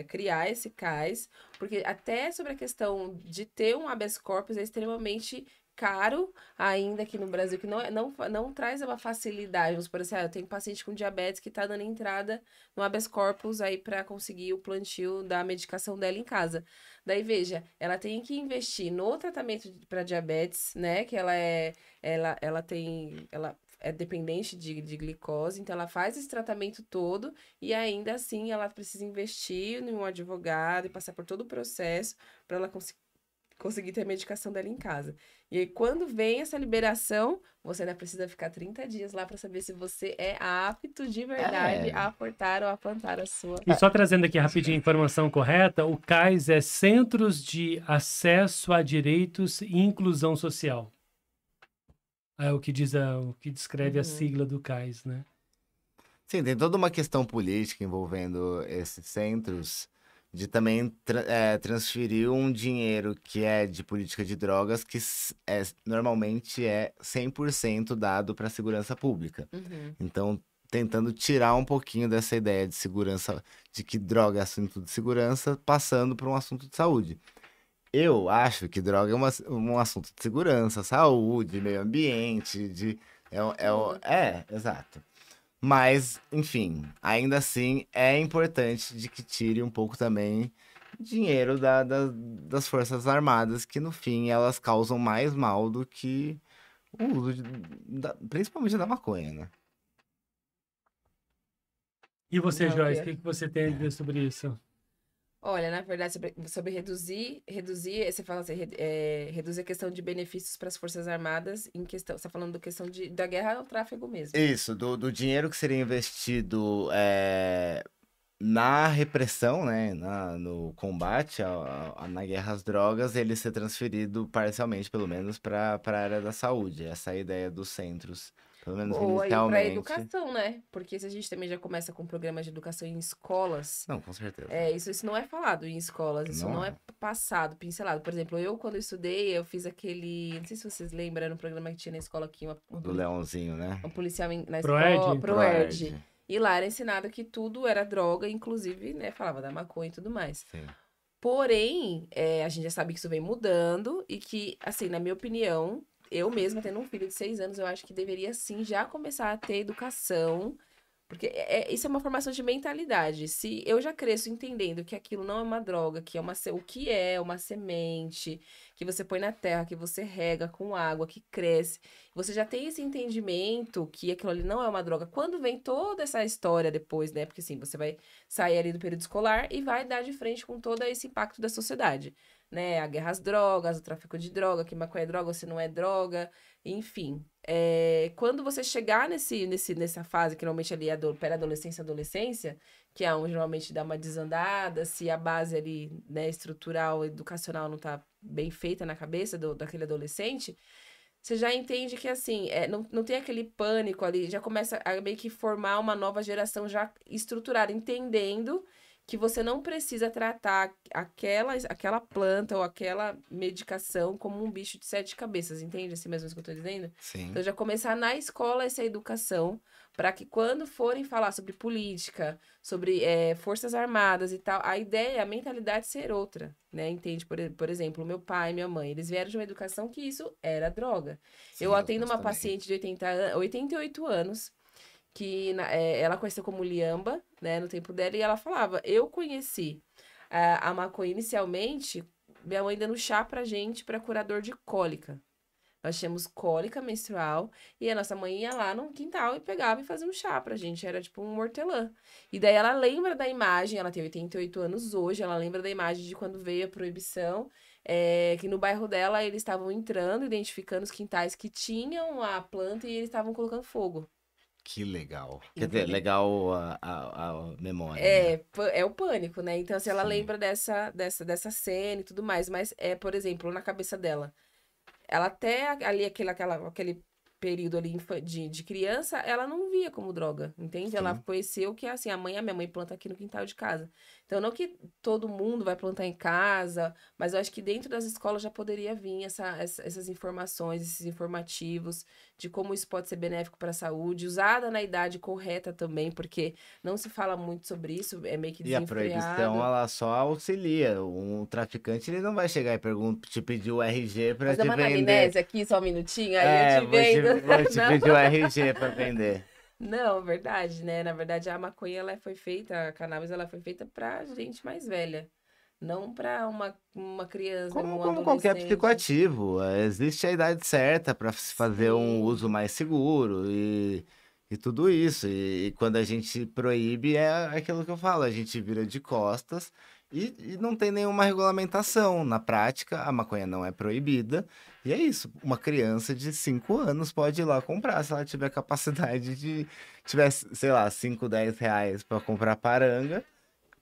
criar esse CAIS, porque até sobre a questão de ter um habeas corpus é extremamente caro ainda aqui no Brasil, que não traz uma facilidade. Vamos por exemplo, eu tenho um paciente com diabetes que tá dando entrada no habeas corpus aí para conseguir o plantio da medicação dela em casa. Daí, veja, ela tem que investir no tratamento para diabetes, né? Que ela é dependente de glicose, então ela faz esse tratamento todo e ainda assim ela precisa investir em um advogado e passar por todo o processo para ela conseguir ter a medicação dela em casa. E aí, quando vem essa liberação, você ainda precisa ficar 30 dias lá para saber se você é apto de verdade a aportar ou a plantar a sua... E só trazendo aqui rapidinho a informação correta, o CAIS é Centros de Acesso a Direitos e Inclusão Social. É o que descreve a sigla do CAIS, né? Sim, tem toda uma questão política envolvendo esses centros, de também transferir um dinheiro que é de política de drogas, que normalmente é 100% dado para a segurança pública. Uhum. Então, tentando tirar um pouquinho dessa ideia de segurança, de que droga é assunto de segurança, passando para um assunto de saúde. Eu acho que droga é um assunto de segurança, saúde, meio ambiente, exato. Mas, enfim, ainda assim, é importante de que tire um pouco também dinheiro das Forças Armadas, que no fim elas causam mais mal do que o uso, principalmente da maconha, né? E você, Joyce, o que você tem a dizer sobre isso? Olha, na verdade, sobre reduzir, você fala assim, reduzir a questão de benefícios para as Forças Armadas em questão, você está falando da questão da guerra ao tráfego mesmo. Isso, do dinheiro que seria investido na repressão, né, no combate na guerra às drogas, ele ser transferido parcialmente, pelo menos, para a área da saúde. Essa é a ideia dos centros. Pelo menos ou aí para inicialmente. educação, né? Porque se a gente também já começa com programas de educação em escolas... Não, com certeza. Isso não é falado em escolas, isso não é passado, pincelado. Por exemplo, eu quando eu estudei, eu fiz aquele... Não sei se vocês lembram, era um programa que tinha na escola aqui. Do Leãozinho, né? Um policial na Proerd? escola. Proerd. E lá era ensinado que tudo era droga, inclusive, né? Falava da maconha e tudo mais. Sim. Porém, a gente já sabe que isso vem mudando e que, assim, na minha opinião... Eu mesma, tendo um filho de 6 anos, eu acho que deveria, sim, já começar a ter educação Porque isso é uma formação de mentalidade. Se eu já cresço entendendo que aquilo não é uma droga, que é o que é uma semente, que você põe na terra, que você rega com água, que cresce, você já tem esse entendimento que aquilo ali não é uma droga. Quando vem toda essa história depois, né? Porque assim, você vai sair ali do período escolar e vai dar de frente com todo esse impacto da sociedade, né? A guerra às drogas, o tráfico de droga, que maconha é droga, se não é droga, enfim. Quando você chegar nessa fase, que normalmente ali é pré-adolescência, adolescência, que é onde normalmente dá uma desandada, se a base ali, né, estrutural, educacional não tá bem feita na cabeça daquele adolescente, você já entende que, assim, não tem aquele pânico ali, já começa a meio que formar uma nova geração já estruturada, entendendo que você não precisa tratar aquela planta ou aquela medicação como um bicho de 7 cabeças, entende? Assim mesmo que eu tô dizendo? Sim. Então, já começar na escola essa educação, para que quando forem falar sobre política, sobre forças armadas e tal, a ideia, a mentalidade ser outra, né? Entende? Por exemplo, meu pai e minha mãe, eles vieram de uma educação que isso era droga. Sim, Eu atendo uma também. paciente de 88 anos, que ela conheceu como Liamba, né, no tempo dela, e ela falava, eu conheci a maconha inicialmente, minha mãe dando chá pra gente pra curar dor de cólica. Nós tínhamos cólica menstrual e a nossa mãe ia lá no quintal e pegava e fazia um chá pra gente, era tipo um hortelã. E daí ela lembra da imagem, ela tem 88 anos hoje, ela lembra da imagem de quando veio a proibição, que no bairro dela eles estavam entrando, identificando os quintais que tinham a planta e eles estavam colocando fogo. Que legal. Quer dizer, Entendeu? legal a memória, né? É o pânico, né? Então, se ela Sim. lembra dessa cena e tudo mais, mas por exemplo, na cabeça dela, ela até ali, aquele período ali de criança, ela não via como droga, entende? Ela Sim. conheceu que, assim, a minha mãe planta aqui no quintal de casa. Então, não que todo mundo vai plantar em casa, mas eu acho que dentro das escolas já poderia vir essas informações, esses informativos de como isso pode ser benéfico para a saúde, usada na idade correta também, porque não se fala muito sobre isso, é meio que E a proibição, desenfreado. ela só auxilia. Um traficante, ele não vai chegar e te pedir o RG pra Fazer te uma vender. anamnese aqui, só um minutinho, aí eu te vendo. Vou te Não. pedir o RG pra vender. Não, verdade, né? Na verdade, a maconha, ela foi feita, a cannabis, ela foi feita pra gente mais velha. Não pra uma criança, um Como qualquer adolescente. psicoativo, existe a idade certa para se fazer um Sim. uso mais seguro e tudo isso. E quando a gente proíbe, é aquilo que eu falo, a gente vira de costas e não tem nenhuma regulamentação. Na prática, a maconha não é proibida. E é isso, uma criança de 5 anos pode ir lá comprar, se ela tiver capacidade tiver, sei lá, 5, 10 reais para comprar paranga.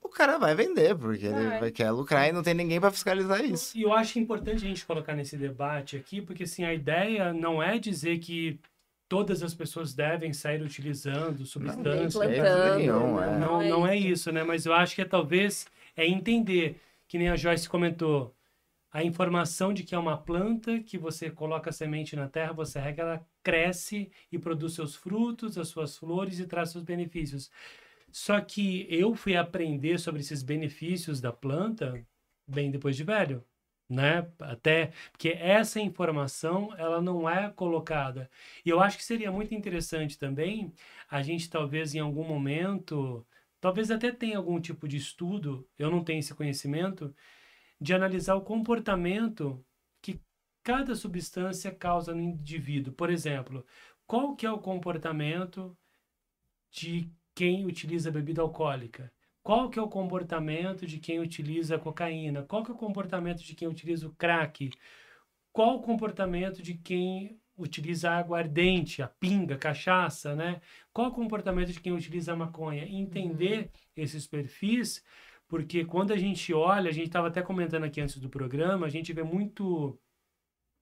O cara vai vender, porque ele quer lucrar e não tem ninguém para fiscalizar isso. E eu acho importante a gente colocar nesse debate aqui, porque assim, a ideia não é dizer que todas as pessoas devem sair utilizando substâncias. Implantando, nenhum, Não é isso, né? Mas eu acho que talvez entender, que nem a Joyce comentou, a informação de que é uma planta, que você coloca a semente na terra, você rega, ela cresce e produz seus frutos, as suas flores e traz seus benefícios. Só que eu fui aprender sobre esses benefícios da planta bem depois de velho, né? Até porque essa informação, ela não é colocada. E eu acho que seria muito interessante também a gente talvez em algum momento, talvez até tenha algum tipo de estudo, eu não tenho esse conhecimento, de analisar o comportamento que cada substância causa no indivíduo. Por exemplo, qual que é o comportamento de quem utiliza bebida alcoólica? Qual que é o comportamento de quem utiliza cocaína? Qual que é o comportamento de quem utiliza o crack? Qual o comportamento de quem utiliza aguardente, a pinga, a cachaça, né? Qual o comportamento de quem utiliza a maconha? Entender esses perfis, porque quando a gente olha, a gente estava até comentando aqui antes do programa, a gente vê muito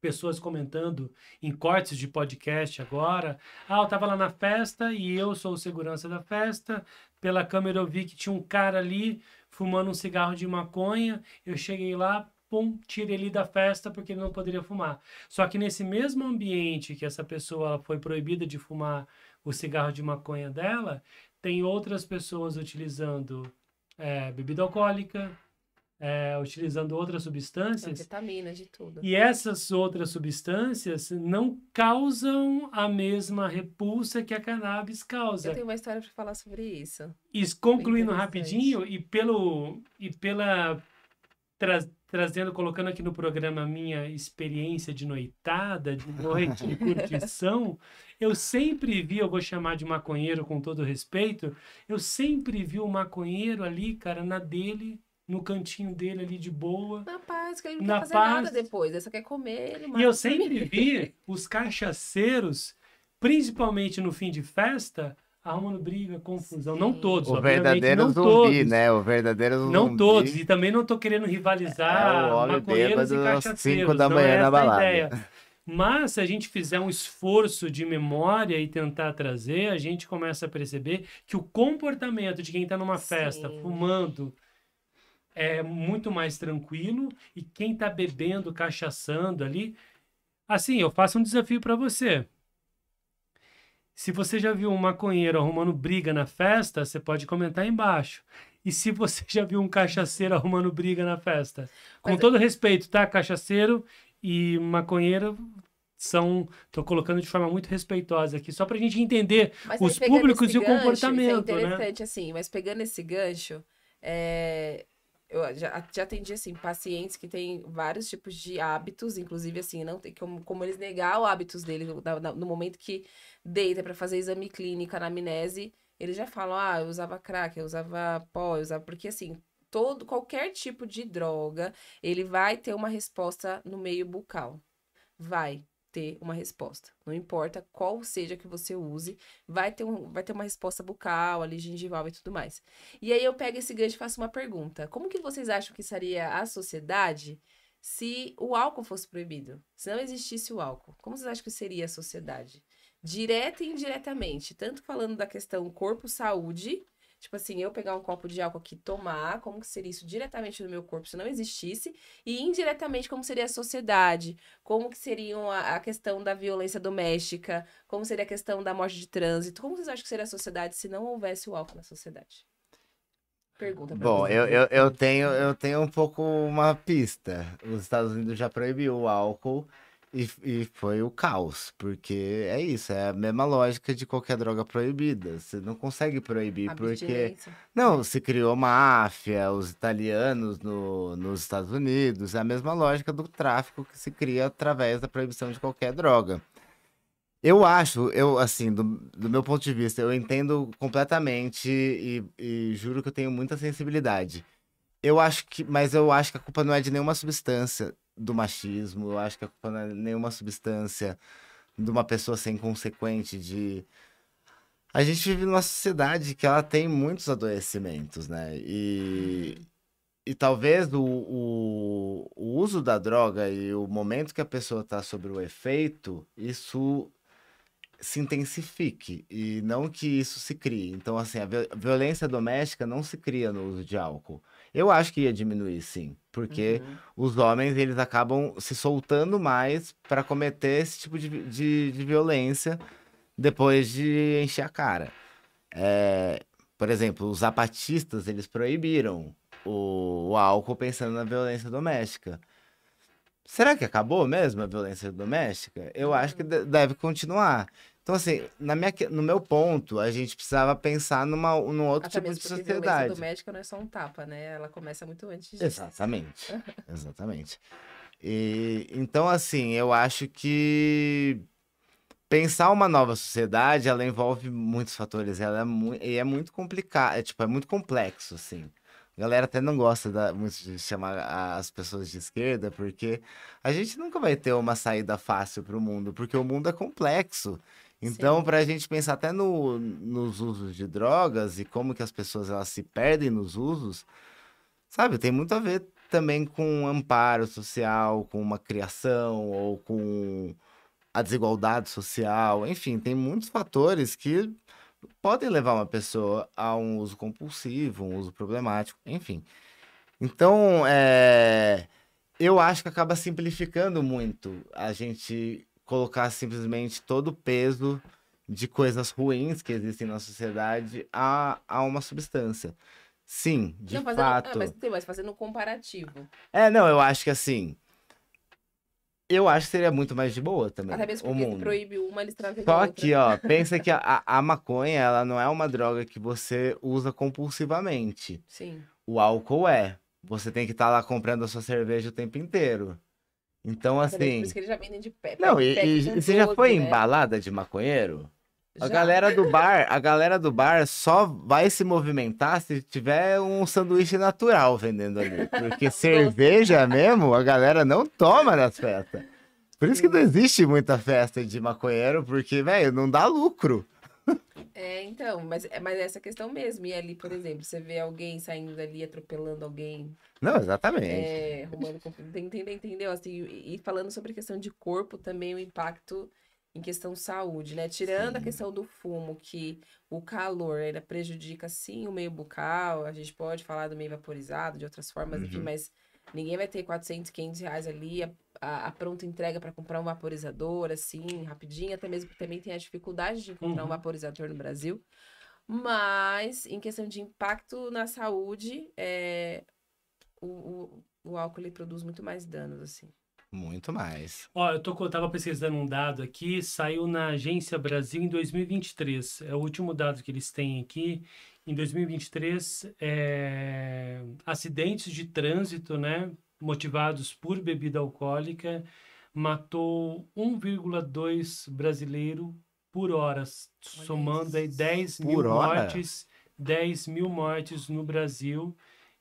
pessoas comentando em cortes de podcast agora. Eu estava lá na festa e eu sou o segurança da festa. Pela câmera eu vi que tinha um cara ali fumando um cigarro de maconha. Eu cheguei lá, pum, tirei ele da festa porque ele não poderia fumar. Só que nesse mesmo ambiente que essa pessoa foi proibida de fumar o cigarro de maconha dela, tem outras pessoas utilizando bebida alcoólica, utilizando outras substâncias. Vitaminas, de tudo. E essas outras substâncias não causam a mesma repulsa que a cannabis causa. Eu tenho uma história para falar sobre isso. Isso, concluindo Interessante. rapidinho, trazendo, colocando aqui no programa a minha experiência de noitada, de noite, de curtição, eu sempre vi, eu vou chamar de maconheiro com todo respeito, eu sempre vi o maconheiro ali, cara, na dele, no cantinho dele ali de boa. Na paz, que ele não Na quer fazer paz. nada depois. Ele só quer comer, ele E mata eu a sempre família. vi os cachaceiros, principalmente no fim de festa, arrumando briga, confusão. Não Sim. todos, O obviamente, verdadeiro não zumbi, todos. né? O verdadeiro zumbi. Não todos. E também não estou querendo É rivalizar o homem maconheiros e bêbado às cachaceiros. 5 da não é manhã na essa a balada. ideia. Mas se a gente fizer um esforço de memória e tentar trazer, a gente começa a perceber que o comportamento de quem está numa festa, Sim. fumando, é muito mais tranquilo. E quem está bebendo, cachaçando ali... Assim, eu faço um desafio para você. Se você já viu um maconheiro arrumando briga na festa, você pode comentar aí embaixo. E se você já viu um cachaceiro arrumando briga na festa? Com Mas- todo respeito, tá? Cachaceiro e maconheiro são... Tô colocando de forma muito respeitosa aqui, só pra gente entender Mas os aí, pegando públicos esse e o gancho, comportamento, isso é né? interessante, assim, mas pegando esse gancho, eu já atendi, assim, pacientes que têm vários tipos de hábitos, inclusive, assim, não tem como eles negar os hábitos deles no momento que deita para fazer exame clínico, anamnese, eles já falam, eu usava crack, eu usava pó, eu usava... Porque, assim, qualquer tipo de droga, ele vai ter uma resposta no meio bucal. Vai ter uma resposta. Não importa qual seja que você use, vai ter uma resposta bucal, ali, gengival e tudo mais. E aí eu pego esse gancho e faço uma pergunta. Como que vocês acham que seria a sociedade se o álcool fosse proibido? Se não existisse o álcool, como vocês acham que seria a sociedade? Direta e indiretamente, tanto falando da questão corpo-saúde, tipo assim, eu pegar um copo de álcool aqui e tomar, como que seria isso diretamente no meu corpo se não existisse? E indiretamente, como seria a sociedade? Como que seria a questão da violência doméstica? Como seria a questão da morte de trânsito? Como vocês acham que seria a sociedade se não houvesse o álcool na sociedade? Pergunta pra Bom, você. eu tenho um pouco uma pista. Os Estados Unidos já proibiu o álcool e foi o caos, porque é isso, é a mesma lógica de qualquer droga proibida. Você não consegue proibir, porque Abstinência. não, se criou máfia, os italianos nos Estados Unidos, é a mesma lógica do tráfico que se cria através da proibição de qualquer droga. Assim, do meu ponto de vista, eu entendo completamente e juro que eu tenho muita sensibilidade. Mas eu acho que a culpa não é de nenhuma substância do machismo, eu acho que a culpa não é de nenhuma substância de uma pessoa ser inconsequente de... A gente vive numa sociedade que ela tem muitos adoecimentos, né? E talvez o uso da droga e o momento que a pessoa está sobre o efeito, isso se intensifique e não que isso se crie. Então, assim, a violência doméstica não se cria no uso de álcool. Eu acho que ia diminuir, sim, porque os homens eles acabam se soltando mais para cometer esse tipo de violência depois de encher a cara. Por exemplo, os zapatistas eles proibiram o álcool pensando na violência doméstica. Será que acabou mesmo a violência doméstica? Eu acho que deve continuar. Então, assim, no meu ponto, a gente precisava pensar num outro Até tipo de mesmo porque violência sociedade. doméstica não é só um tapa, né? Ela começa muito antes disso. Exatamente. Exatamente. Então, assim, eu acho que pensar uma nova sociedade, ela envolve muitos fatores. E é muito complicado, é muito complexo, assim. A galera até não gosta muito de chamar as pessoas de esquerda, porque a gente nunca vai ter uma saída fácil para o mundo, porque o mundo é complexo. Então, Sim. para a gente pensar até nos usos de drogas e como que as pessoas elas se perdem nos usos, sabe, tem muito a ver também com amparo social, com uma criação ou com a desigualdade social. Enfim, tem muitos fatores que podem levar uma pessoa a um uso compulsivo, um uso problemático, enfim. Então, eu acho que acaba simplificando muito a gente colocar simplesmente todo o peso de coisas ruins que existem na sociedade a uma substância. Sim, de Não, fato. mas fazendo um comparativo. Não, eu acho que assim. Eu acho que seria muito mais de boa também. Até mesmo o porque se mundo. proíbe uma, eles trazem Só outra. que, ó, pensa que a maconha, ela não é uma droga que você usa compulsivamente. Sim. O álcool é. Você tem que estar lá comprando a sua cerveja o tempo inteiro. Então, Até mesmo por assim. isso que eles já vendem de pé. Não, pack e com você já 12, foi né? em balada de maconheiro? A Já. galera do bar só vai se movimentar se tiver um sanduíche natural vendendo ali. Porque cerveja mesmo, a galera não toma nas festas. Por isso que não existe muita festa de maconheiro, porque, velho, não dá lucro. Então, mas é essa questão mesmo. E ali, por exemplo, você vê alguém saindo dali atropelando alguém, Não, exatamente. arrumando conflito. Entendeu? Assim, e falando sobre a questão de corpo também, o impacto em questão saúde, né? Tirando a questão do fumo, que o calor ainda prejudica, sim, o meio bucal, a gente pode falar do meio vaporizado, de outras formas, enfim, mas ninguém vai ter 400, 500 reais ali, a pronta entrega para comprar um vaporizador, assim, rapidinho, até mesmo porque também tem a dificuldade de encontrar um vaporizador no Brasil. Mas, em questão de impacto na saúde, o álcool ele produz muito mais danos, assim. Muito mais. Ó, eu tava pesquisando um dado aqui, saiu na Agência Brasil em 2023. É o último dado que eles têm aqui. Em 2023, acidentes de trânsito, né, motivados por bebida alcoólica, matou 1,2 brasileiro por hora, somando aí 10 mil Por hora? mortes, 10 mil mortes no Brasil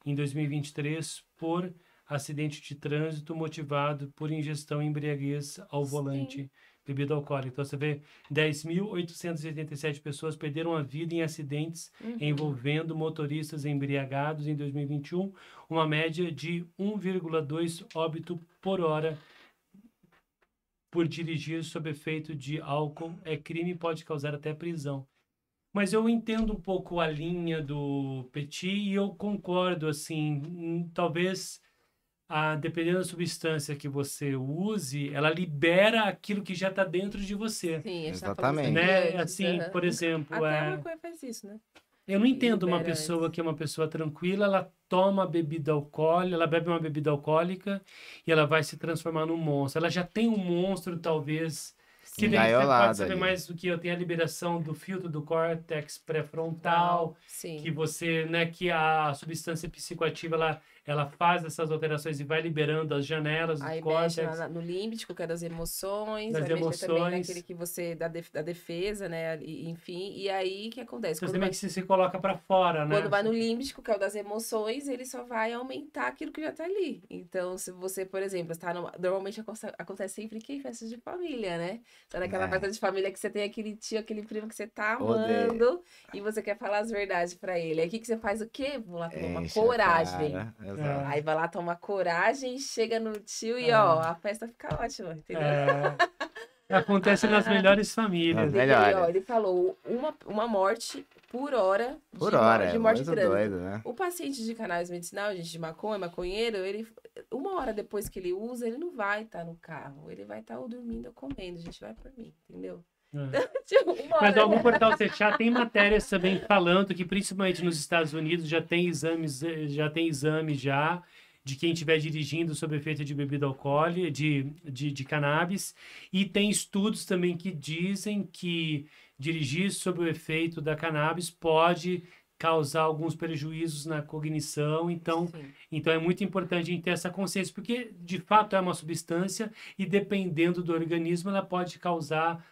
em 2023 por acidente de trânsito motivado por ingestão e embriaguez ao volante, bebida alcoólica. Então, você vê 10.887 pessoas perderam a vida em acidentes envolvendo motoristas embriagados em 2021, uma média de 1,2 óbito por hora por dirigir sob efeito de álcool. É crime e pode causar até prisão. Mas eu entendo um pouco a linha do Petit e eu concordo, assim, talvez dependendo da substância que você use, ela libera aquilo que já está dentro de você. Sim, a gente Exatamente. Né? Assim, por exemplo, até a maconha faz isso, né? eu não entendo uma Libera pessoa antes. que é uma pessoa tranquila, ela toma bebida alcoólica, ela bebe uma bebida alcoólica e ela vai se transformar num monstro. Ela já tem um monstro, talvez, que daí você Engaiolado pode saber ali. mais do que eu. Tenho a liberação do filtro do córtex pré-frontal, Sim. que você, né, que a substância psicoativa, ela faz essas alterações e vai liberando as janelas do Aí córtex. mexe no límbico, que é das emoções, Das vai mexer também emoções. naquele que você, da defesa, né, enfim, e aí, o que acontece? Você Quando também vai, que se coloca para fora, né? quando vai no límbico, que é o das emoções, ele só vai aumentar aquilo que já tá ali. Então, se você, por exemplo, está normalmente acontece sempre que em festas de família, né? Tá naquela festa de família que você tem aquele tio, aquele primo que você tá Odeio. amando e você quer falar as verdades pra ele. Aí, o que você faz o quê? Vou lá tomar uma Enche a coragem. cara, exato. Aí vai lá, toma coragem, chega no tio e, ó, a festa fica ótima, entendeu? Acontece nas melhores famílias. Nas melhores. Ele falou uma morte por hora Por hora, de é morte de muito trânsito. doido, né? O paciente de cannabis medicinal, gente de maconha, maconheiro, ele, uma hora depois que ele usa, ele não vai estar no carro. Ele vai estar ou dormindo ou comendo. A gente vai por mim, entendeu? Tipo, uma Mas hora- algum portal Sechá tem matérias também falando que principalmente nos Estados Unidos já tem exame já de quem estiver dirigindo sob efeito de bebida alcoólica, de cannabis, e tem estudos também que dizem que dirigir sob o efeito da cannabis pode causar alguns prejuízos na cognição, então Sim. é muito importante a gente ter essa consciência, porque de fato é uma substância e dependendo do organismo ela pode causar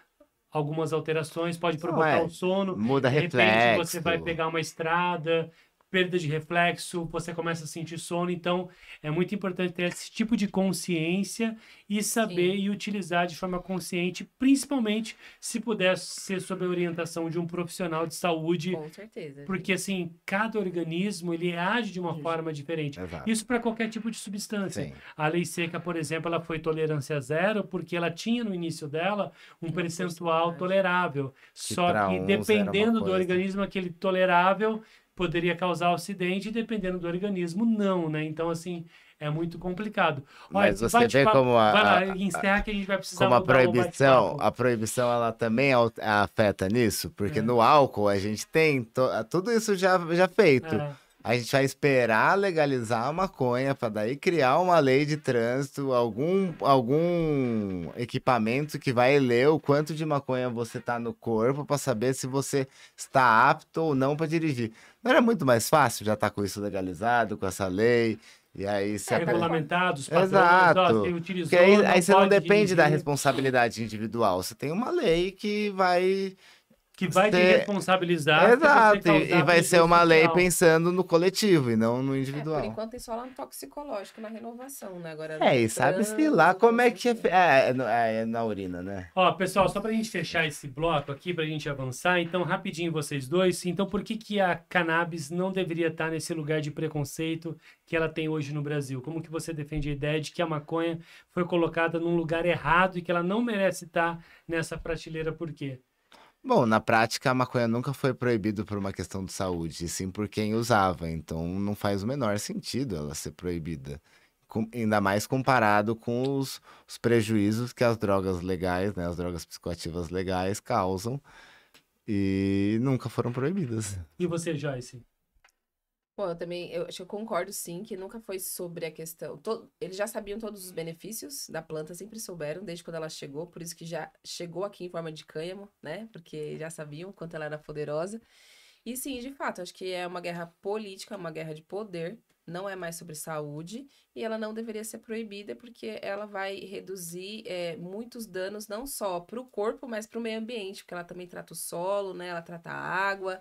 algumas alterações, pode provocar o sono, Muda de repente reflexo. você vai pegar uma estrada, perda de reflexo, você começa a sentir sono, então é muito importante ter esse tipo de consciência e saber e utilizar de forma consciente, principalmente se puder ser sob a orientação de um profissional de saúde, Com certeza. porque assim, cada organismo ele age de uma forma diferente. Exato. Isso para qualquer tipo de substância. Sim. A lei seca, por exemplo, ela foi tolerância zero porque ela tinha no início dela um percentual porcentagem. tolerável. Só pra que uns era uma dependendo do coisa. organismo, aquele tolerável poderia causar acidente, e dependendo do organismo, não, né? Então, assim, é muito complicado. Mas esse você vê bate-papo- como vai lá, encerra que a gente vai precisar como mudar o bate-papo. a proibição ela também afeta nisso, porque no álcool a gente tem tudo isso já feito. A gente vai esperar legalizar a maconha para daí criar uma lei de trânsito, algum equipamento que vai ler o quanto de maconha você tá no corpo para saber se você está apto ou não para dirigir. Não era muito mais fácil já estar com isso legalizado, com essa lei, e aí se Regulamentados, padrões, Exato. você utilizou, Porque aí você não pode depende da dirigir, responsabilidade individual. Você tem uma lei que vai que vai te ser- responsabilizar. se você Exato, causar e vai ser prejuízo uma lei social. pensando no coletivo e não no Por individual. enquanto tem só lá no toxicológico, na renovação, né? Agora E no sabe-se lá como é que é, trânsito, é na urina, né? Ó, pessoal, só pra gente fechar esse bloco aqui, pra gente avançar, então, rapidinho vocês dois, então por que que a cannabis não deveria estar nesse lugar de preconceito que ela tem hoje no Brasil? Como que você defende a ideia de que a maconha foi colocada num lugar errado e que ela não merece estar nessa prateleira, por quê? Bom, na prática, a maconha nunca foi proibida por uma questão de saúde, e sim por quem usava. Então, não faz o menor sentido ela ser proibida. Ainda mais comparado com os prejuízos que as drogas legais, né, as drogas psicoativas legais causam e nunca foram proibidas. E você, Joyce? Bom, eu acho que eu concordo sim, que nunca foi sobre a questão. Eles já sabiam todos os benefícios da planta, sempre souberam, desde quando ela chegou, por isso que já chegou aqui em forma de cânhamo, né? Porque já sabiam o quanto ela era poderosa. E sim, de fato, acho que é uma guerra política, uma guerra de poder, não é mais sobre saúde, e ela não deveria ser proibida, porque ela vai reduzir muitos danos, não só para o corpo, mas para o meio ambiente, porque ela também trata o solo, né? Ela trata a água.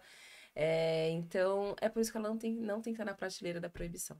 Então, é por isso que ela não tem que estar na prateleira da proibição.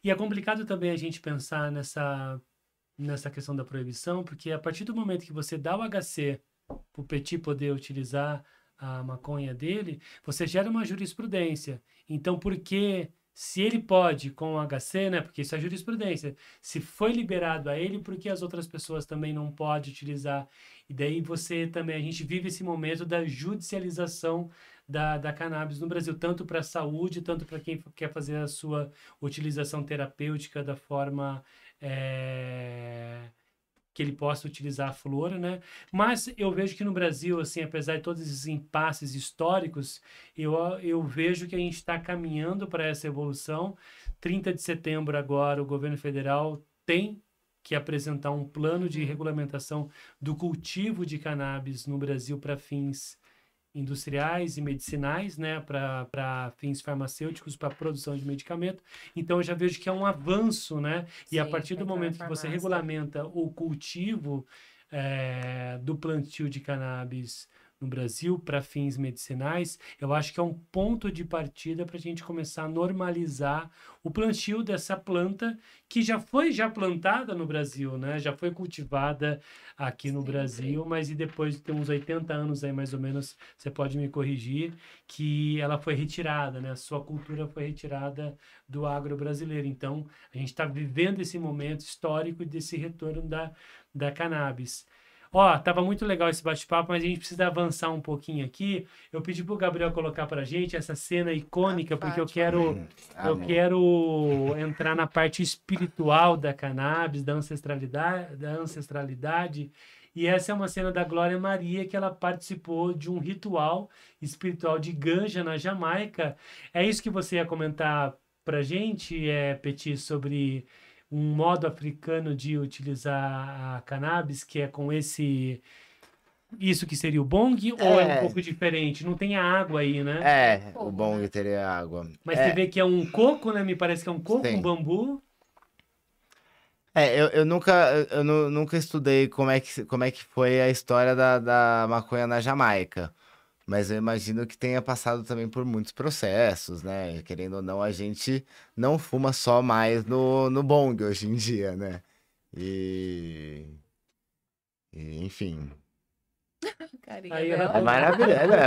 E é complicado também a gente pensar nessa questão da proibição, porque a partir do momento que você dá o HC para o Petit poder utilizar a maconha dele, você gera uma jurisprudência. Então, por que, se ele pode com o HC, né? Porque isso é jurisprudência. Se foi liberado a ele, por que as outras pessoas também não podem utilizar? E daí a gente vive esse momento da judicialização da cannabis no Brasil, tanto para a saúde, tanto para quem quer fazer a sua utilização terapêutica da forma que ele possa utilizar a flor, né? Mas eu vejo que no Brasil, assim, apesar de todos esses impasses históricos, eu vejo que a gente está caminhando para essa evolução. 30 de setembro agora, o governo federal tem que apresentar um plano de regulamentação do cultivo de cannabis no Brasil para fins industriais e medicinais, né, para fins farmacêuticos, para produção de medicamento. Então, eu já vejo que é um avanço, né? E a Sim, partir do entrar na momento que você farmácia. regulamenta o cultivo do plantio de cannabis no Brasil para fins medicinais, eu acho que é um ponto de partida para a gente começar a normalizar o plantio dessa planta que já foi plantada no Brasil, né? Já foi cultivada aqui no Sempre. Brasil, mas e depois de uns 80 anos aí mais ou menos, você pode me corrigir, que ela foi retirada, né? A sua cultura foi retirada do agro brasileiro. Então, a gente está vivendo esse momento histórico desse retorno da cannabis. Ó, tava muito legal esse bate-papo, mas a gente precisa avançar um pouquinho aqui. Eu pedi pro Gabriel colocar pra gente essa cena icônica, porque eu quero entrar na parte espiritual da cannabis, da ancestralidade. E essa é uma cena da Glória Maria, que ela participou de um ritual espiritual de ganja na Jamaica. É isso que você ia comentar pra gente, Petit, sobre um modo africano de utilizar a cannabis, que é com isso que seria o bong, ou é um pouco diferente? Não tem a água aí, né? O bong teria água. Mas você vê que é um coco, né? Me parece que é um coco, Sim. um bambu. Eu nunca estudei como é que foi a história da maconha na Jamaica. Mas eu imagino que tenha passado também por muitos processos, né? Querendo ou não, a gente não fuma só mais no bong hoje em dia, né? Enfim. Carinha Aí dela. ela- É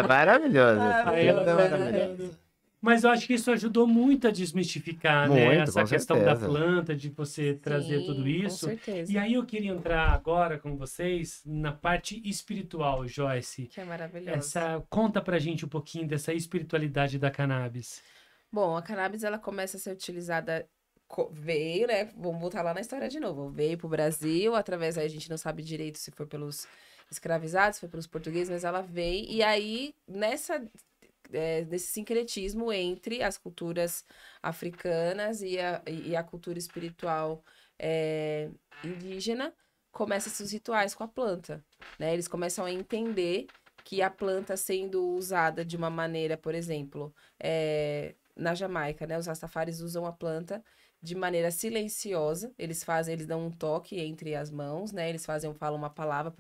maravilhoso. Aí ela- É maravilhoso. Mas eu acho que isso ajudou muito a desmistificar, né? Muito, Essa com questão da certeza. planta, de você trazer Sim, tudo isso. Com certeza. E aí eu queria entrar agora com vocês na parte espiritual, Joyce. Que é maravilhoso. Conta pra gente um pouquinho dessa espiritualidade da cannabis. Bom, a cannabis ela começa a ser utilizada, veio, né? Vamos voltar lá na história de novo. Veio pro Brasil, através aí a gente não sabe direito se foi pelos escravizados, se foi pelos portugueses, mas ela veio. E aí, desse sincretismo entre as culturas africanas e a cultura espiritual indígena, começam os rituais com a planta, né? Eles começam a entender que a planta sendo usada de uma maneira, por exemplo, na Jamaica, né? Os Rastafaris usam a planta de maneira silenciosa, eles dão um toque entre as mãos, né? Eles falam uma palavra,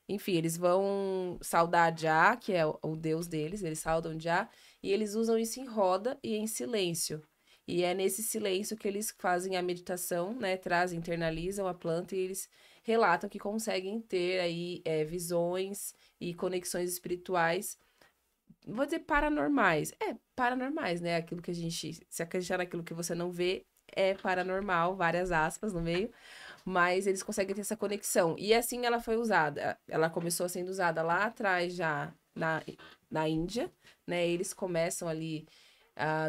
enfim, eles vão saudar Jah, que é o deus deles, eles saudam Jah, e eles usam isso em roda e em silêncio. E é nesse silêncio que eles fazem a meditação, né? Internalizam a planta e eles relatam que conseguem ter aí visões e conexões espirituais, vou dizer paranormais. Paranormais, né? Aquilo que se acreditar naquilo que você não vê, é paranormal, várias aspas no meio. Mas eles conseguem ter essa conexão. E assim ela foi usada. Ela começou sendo usada lá atrás, já na Índia, né? Eles começam ali,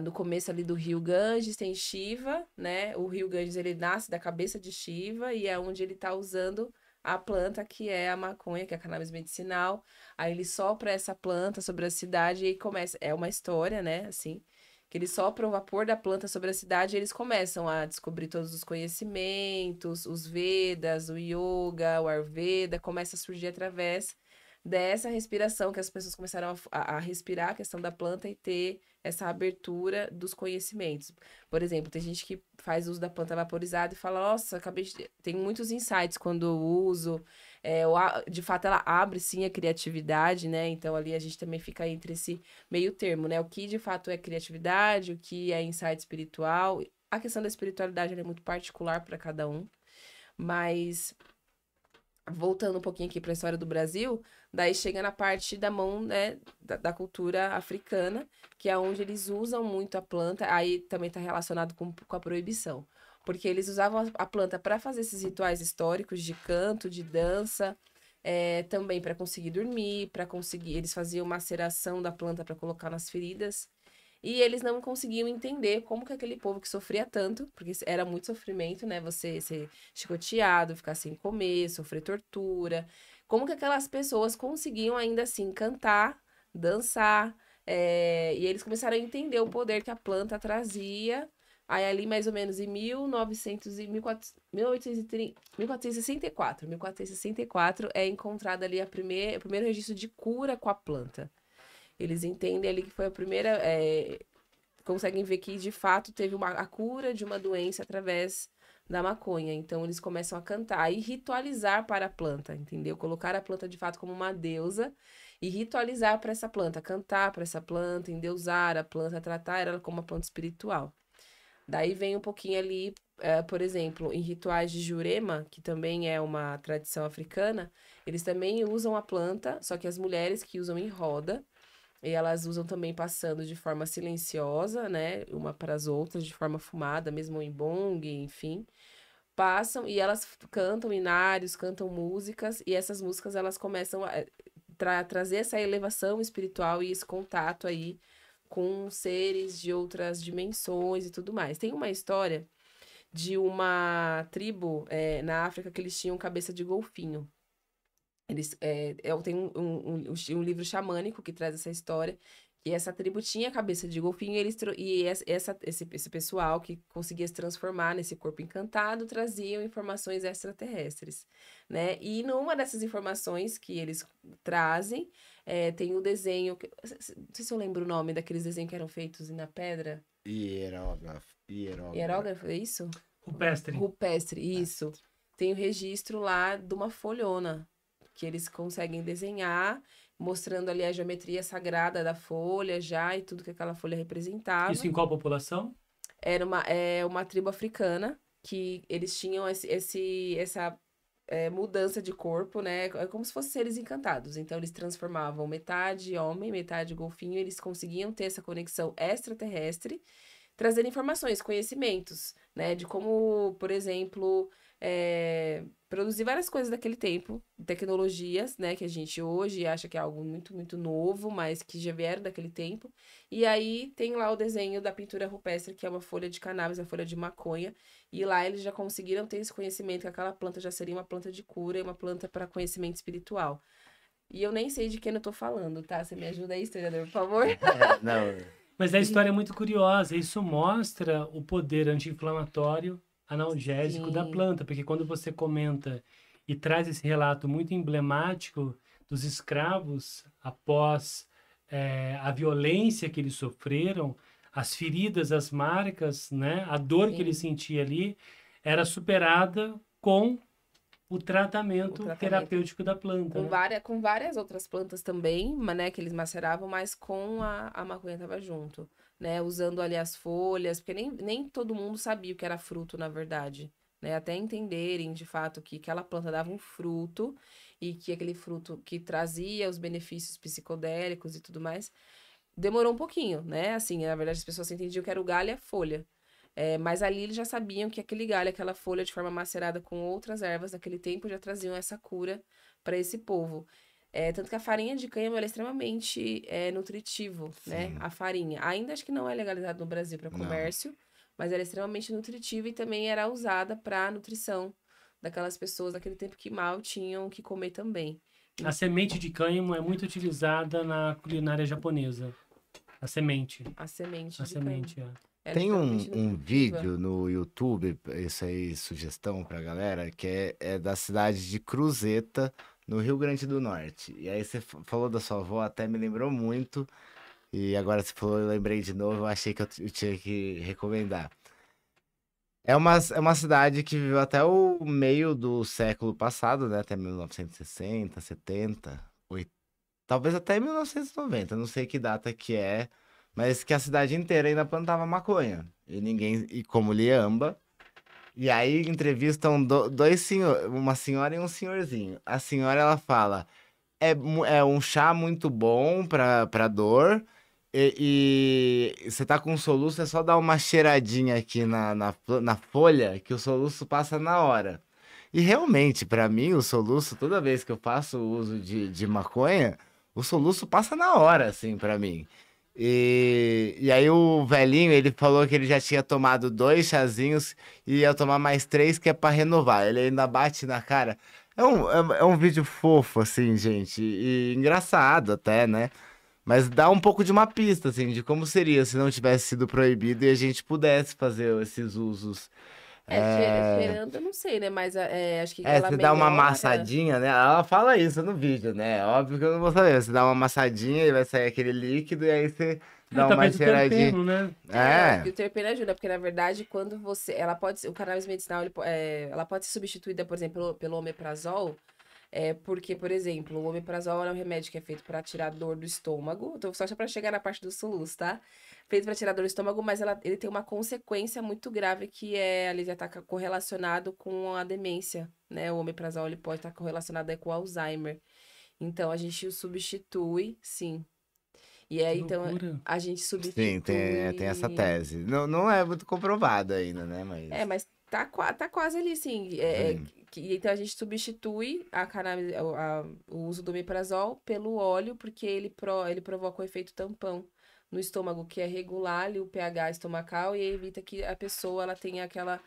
no começo ali do rio Ganges, tem Shiva, né? O rio Ganges, ele nasce da cabeça de Shiva e é onde ele tá usando a planta que é a maconha, que é a cannabis medicinal. Aí ele sopra essa planta sobre a cidade e aí começa. É uma história, né? Assim, que eles sopram o vapor da planta sobre a cidade e eles começam a descobrir todos os conhecimentos, os Vedas, o Yoga, o Ayurveda, começa a surgir através dessa respiração que as pessoas começaram a respirar a questão da planta e ter essa abertura dos conhecimentos. Por exemplo, tem gente que faz uso da planta vaporizada e fala, nossa, tem muitos insights quando eu uso. De fato, ela abre, sim, a criatividade, né? Então, ali a gente também fica entre esse meio termo, né? O que, de fato, é criatividade, o que é insight espiritual. A questão da espiritualidade ela é muito particular para cada um. Mas, voltando um pouquinho aqui para a história do Brasil, daí chega na parte da mão, né, da cultura africana, que é onde eles usam muito a planta, aí também está relacionado com a proibição, porque eles usavam a planta para fazer esses rituais históricos de canto, de dança, também para conseguir dormir, eles faziam maceração da planta para colocar nas feridas, e eles não conseguiam entender como que aquele povo que sofria tanto, porque era muito sofrimento, né? Você ser chicoteado, ficar sem comer, sofrer tortura. Como que aquelas pessoas conseguiam ainda assim cantar, dançar, e eles começaram a entender o poder que a planta trazia. Aí ali mais ou menos em 1464 é encontrado ali o primeiro registro de cura com a planta. Eles entendem ali que foi a primeira... conseguem ver que, de fato, teve a cura de uma doença através da maconha. Então, eles começam a cantar e ritualizar para a planta, entendeu? Colocar a planta, de fato, como uma deusa e ritualizar para essa planta. Cantar para essa planta, endeusar a planta, tratar ela como uma planta espiritual. Daí vem um pouquinho ali, por exemplo, em rituais de Jurema, que também é uma tradição africana, eles também usam a planta, só que as mulheres que usam em roda, e elas usam também passando de forma silenciosa, né? Uma para as outras, de forma fumada, mesmo em bong, enfim. Passam e elas cantam inários, cantam músicas, e essas músicas elas começam a trazer essa elevação espiritual e esse contato aí com seres de outras dimensões e tudo mais. Tem uma história de uma tribo na África que eles tinham cabeça de golfinho. Tem um livro xamânico que traz essa história, que essa tribo tinha cabeça de golfinho e esse pessoal que conseguia se transformar nesse corpo encantado traziam informações extraterrestres, né? E numa dessas informações que eles trazem, tem o desenho, não sei se eu lembro o nome daqueles desenhos que eram feitos na pedra. Hierógrafo, é isso? Rupestre, isso. Tem o registro lá de uma folhona, que eles conseguem desenhar, mostrando ali a geometria sagrada da folha já e tudo que aquela folha representava. Isso em qual população? Era uma tribo africana que eles tinham essa mudança de corpo, né? É como se fossem seres encantados. Então, eles transformavam metade homem, metade golfinho, e eles conseguiam ter essa conexão extraterrestre, trazendo informações, conhecimentos, né? De como, por exemplo... produzir várias coisas daquele tempo, tecnologias, né, que a gente hoje acha que é algo muito, muito novo, mas que já vieram daquele tempo. E aí tem lá o desenho da pintura rupestre, que é uma folha de cannabis, a folha de maconha, e lá eles já conseguiram ter esse conhecimento que aquela planta já seria uma planta de cura e uma planta para conhecimento espiritual. E eu nem sei de quem eu tô falando, tá? Você me ajuda aí, historiador, por favor? Não, Mas a história é muito curiosa. Isso mostra o poder anti-inflamatório analgésico da Sim. planta, porque quando você comenta e traz esse relato muito emblemático dos escravos após a violência que eles sofreram, as feridas, as marcas, né, a dor que ele Sim. sentia ali, era superada com o tratamento tratamento. terapêutico da planta. Né? Com várias outras plantas também, né, que eles maceravam, mas com a maconha tava junto, né, usando ali as folhas, porque nem todo mundo sabia o que era fruto, na verdade, né, até entenderem, de fato, que aquela planta dava um fruto, e que aquele fruto que trazia os benefícios psicodélicos e tudo mais, demorou um pouquinho, né, assim, na verdade as pessoas entendiam que era o galho e a folha. Mas ali eles já sabiam que aquele galho, aquela folha de forma macerada com outras ervas daquele tempo já traziam essa cura para esse povo. Tanto que a farinha de cânhamo ela é extremamente nutritivo, né? Sim. A farinha. Ainda acho que não é legalizado no Brasil para Não. comércio, mas ela é extremamente nutritiva e também era usada para nutrição daquelas pessoas daquele tempo que mal tinham que comer também. A semente de cânhamo é muito utilizada na culinária japonesa. A semente. A semente A de cânhamo. semente, é. Ela é Tem extremamente um nutritiva. vídeo no YouTube, isso aí, sugestão pra galera, que é da cidade de Cruzeta, no Rio Grande do Norte. E aí você falou da sua avó, até me lembrou muito. E agora você falou, eu lembrei de novo, eu achei que eu tinha que recomendar. É uma cidade que viveu até o meio do século passado, né? Até 1960, 70, talvez até 1990, não sei que data que é, mas que a cidade inteira ainda plantava maconha. E como Liamba. E aí entrevistam dois senhores, uma senhora e um senhorzinho. A senhora ela fala: é um chá muito bom pra dor. E você tá com soluço, é só dar uma cheiradinha aqui na folha que o soluço passa na hora. E realmente, pra mim, o soluço, toda vez que eu faço uso de maconha, o soluço passa na hora, assim, pra mim. E aí o velhinho, ele falou que ele já tinha tomado 2 chazinhos e ia tomar mais 3, que é pra renovar. Ele ainda bate na cara. É um vídeo fofo, assim, gente, e engraçado até, né? Mas dá um pouco de uma pista, assim, de como seria se não tivesse sido proibido e a gente pudesse fazer esses usos. Cheirando, eu não sei, né? Mas acho que ela Você dá uma melhora. amassadinha, né? Ela fala isso no vídeo, né? Óbvio que eu não vou saber. Você dá uma amassadinha e vai sair aquele líquido e aí você dá uma Talvez o cheiradinha. terpeno, né? Acho que o terpeno ajuda, porque na verdade, quando ela pode, o cannabis medicinal, ela pode ser substituída, por exemplo, pelo omeprazol, porque, por exemplo, o omeprazol é um remédio que é feito para tirar dor do estômago. Então, só para chegar na parte do soluço, tá? Feito para tirar dor do estômago, mas ele tem uma consequência muito grave que ele já está correlacionado com a demência, né? O omeprazol ele pode estar correlacionado aí com o Alzheimer. Então, a gente o substitui, sim. E aí, Que então, loucura. a gente substitui. Sim, tem essa tese. Não é muito comprovado ainda, né? Mas tá quase ali, sim. Sim. Então a gente substitui a cannabis, o uso do omeprazol pelo óleo, porque ele provoca o efeito tampão no estômago, que é regular ali o pH estomacal e evita que a pessoa ela tenha aquela,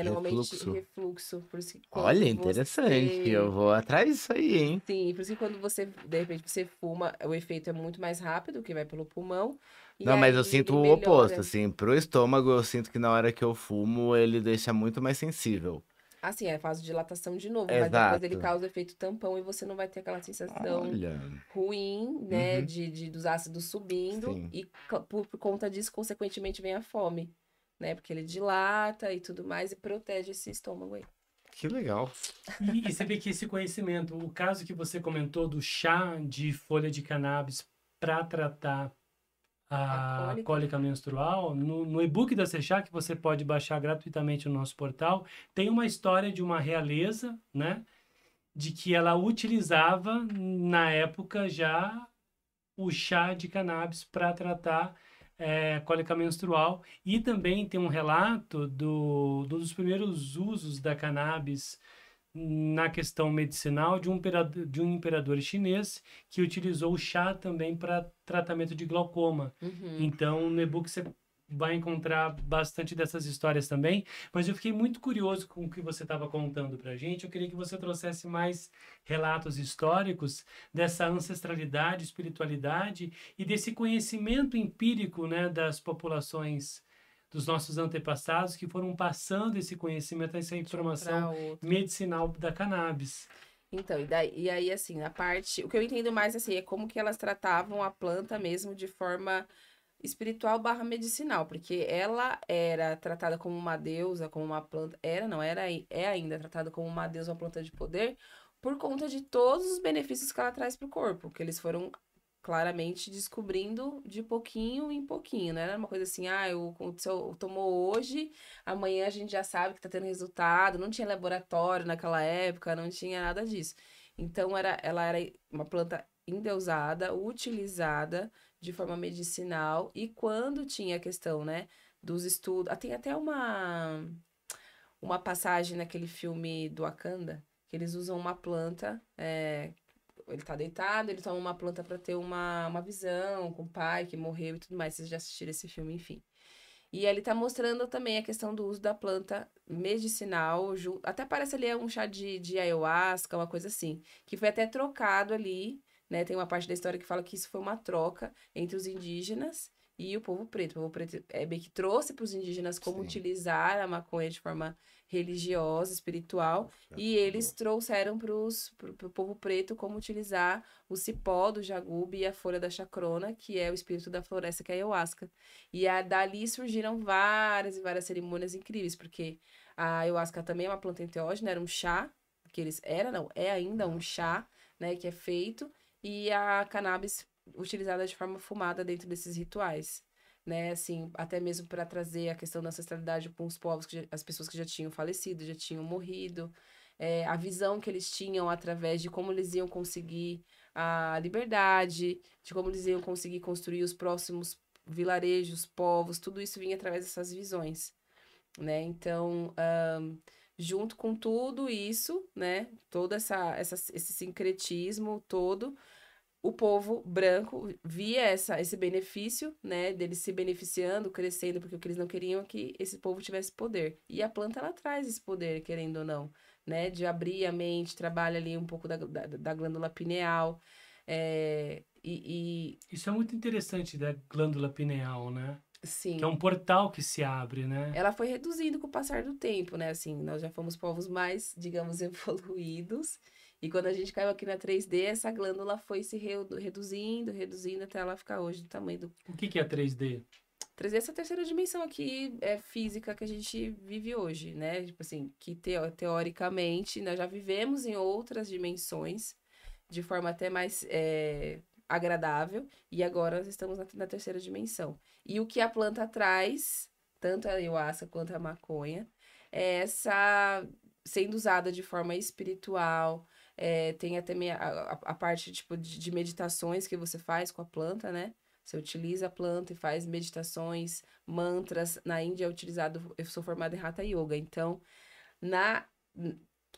normalmente, refluxo. Por isso que Olha, interessante. Eu vou atrás disso aí, hein? Sim, por isso que quando você, de repente, você fuma, o efeito é muito mais rápido, que vai pelo pulmão. E Não, mas eu aí sinto ele o oposto, melhora. assim, pro estômago eu sinto que na hora que eu fumo ele deixa muito mais sensível. Assim, faz dilatação de novo, mas depois ele Exato. causa efeito tampão e você não vai ter aquela sensação Olha, ruim, né, Uhum. dos ácidos subindo Sim. e por conta disso, consequentemente, vem a fome, né, porque ele dilata e tudo mais e protege esse estômago aí. Que legal. E você vê que esse conhecimento, o caso que você comentou do chá de folha de cannabis para tratar a cólica menstrual, no e-book da Sechá, que você pode baixar gratuitamente no nosso portal, tem uma história de uma realeza, né? De que ela utilizava, na época, já o chá de cannabis para tratar cólica menstrual. E também tem um relato dos primeiros usos da cannabis na questão medicinal de um imperador chinês que utilizou o chá também para tratamento de glaucoma. Uhum. Então, no e-book você vai encontrar bastante dessas histórias também, mas eu fiquei muito curioso com o que você estava contando pra gente. Eu queria que você trouxesse mais relatos históricos dessa ancestralidade, espiritualidade e desse conhecimento empírico, né, das populações dos nossos antepassados que foram passando esse conhecimento, essa informação medicinal da cannabis. Então, e aí, assim, a parte... O que eu entendo mais, assim, é como que elas tratavam a planta mesmo de forma espiritual / medicinal, porque ela era tratada como uma deusa, como uma planta... É ainda tratada como uma deusa, uma planta de poder, por conta de todos os benefícios que ela traz para o corpo, que eles foram claramente descobrindo de pouquinho em pouquinho, não era uma coisa assim, se eu tomou hoje, amanhã a gente já sabe que tá tendo resultado, não tinha laboratório naquela época, não tinha nada disso. Então, ela era uma planta endeusada, utilizada de forma medicinal, e quando tinha a questão, né, dos estudos, tem até uma passagem naquele filme do Wakanda, que eles usam uma planta, ele tá deitado, ele toma uma planta para ter uma visão com o pai que morreu e tudo mais. Vocês já assistiram esse filme, enfim. E ele tá mostrando também a questão do uso da planta medicinal. Até parece ali um chá de ayahuasca, uma coisa assim. Que foi até trocado ali, né? Tem uma parte da história que fala que isso foi uma troca entre os indígenas e o povo preto. O povo preto bem que trouxe para os indígenas como utilizar a maconha de forma religiosa, espiritual, e eles trouxeram para o povo preto como utilizar o cipó do jagube e a folha da chacrona, que é o espírito da floresta, que é a ayahuasca. E dali surgiram várias e várias cerimônias incríveis, porque a ayahuasca também é uma planta enteógena, era um chá, é ainda um chá, né, que é feito, e a cannabis utilizada de forma fumada dentro desses rituais, né, assim, até mesmo para trazer a questão da ancestralidade com os povos, as pessoas que já tinham falecido, já tinham morrido, a visão que eles tinham através de como eles iam conseguir a liberdade, de como eles iam conseguir construir os próximos vilarejos, povos, tudo isso vinha através dessas visões, né, então, junto com tudo isso, né, todo esse sincretismo todo, o povo branco via esse benefício, né, deles se beneficiando, crescendo, porque o que eles não queriam é que esse povo tivesse poder. E a planta, ela traz esse poder, querendo ou não, né, de abrir a mente, trabalha ali um pouco da glândula pineal, Isso é muito interessante da glândula pineal, né? Sim. Que é um portal que se abre, né? Ela foi reduzindo com o passar do tempo, né, assim, nós já fomos povos mais, digamos, evoluídos, e quando a gente caiu aqui na 3D, essa glândula foi se reduzindo até ela ficar hoje do tamanho do... O que é 3D? 3D é essa terceira dimensão aqui, física, que a gente vive hoje, né? Tipo assim, que teoricamente nós já vivemos em outras dimensões, de forma até mais agradável, e agora nós estamos na terceira dimensão. E o que a planta traz, tanto a ayahuasca quanto a maconha, é essa sendo usada de forma espiritual. Tem até a parte tipo, de meditações que você faz com a planta, né? Você utiliza a planta e faz meditações, mantras. Na Índia é utilizado, eu sou formada em Hatha Yoga, então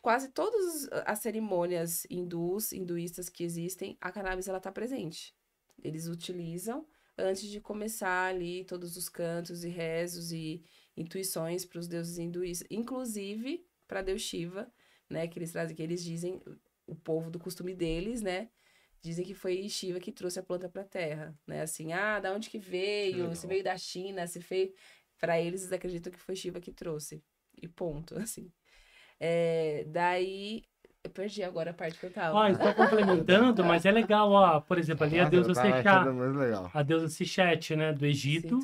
quase todas as cerimônias hinduístas que existem, a cannabis ela tá presente. Eles utilizam antes de começar ali todos os cantos e rezos e intuições para os deuses hinduístas, inclusive para Deus Shiva, né, que eles trazem, que eles dizem, o povo do costume deles, né, dizem que foi Shiva que trouxe a planta para a Terra, né, assim, da onde que veio? Se veio da China, se veio... Para eles acreditam que foi Shiva que trouxe, e ponto, assim. Daí, eu perdi agora a parte que eu tava. Estou complementando, mas é legal, ó, por exemplo, ali a deusa Sechá, a deusa Sichet, né, do Egito,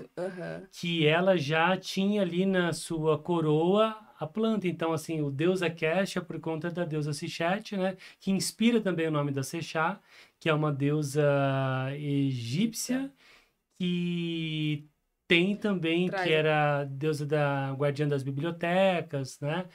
que ela já tinha ali na sua coroa a planta. Então, assim, o deus Akesh é por conta da deusa Sichet, né, que inspira também o nome da Sechá, que é uma deusa egípcia, que tem também, que era deusa guardiã das bibliotecas, né?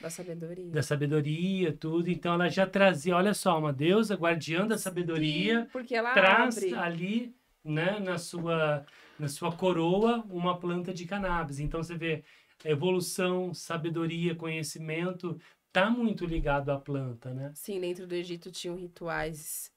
Da sabedoria, tudo. Então, ela já trazia, olha só, uma deusa guardiã da sabedoria, porque ela traz abre ali, né, na sua coroa, uma planta de cannabis. Então, você vê, evolução, sabedoria, conhecimento, tá muito ligado à planta, né? Sim, dentro do Egito tinham rituais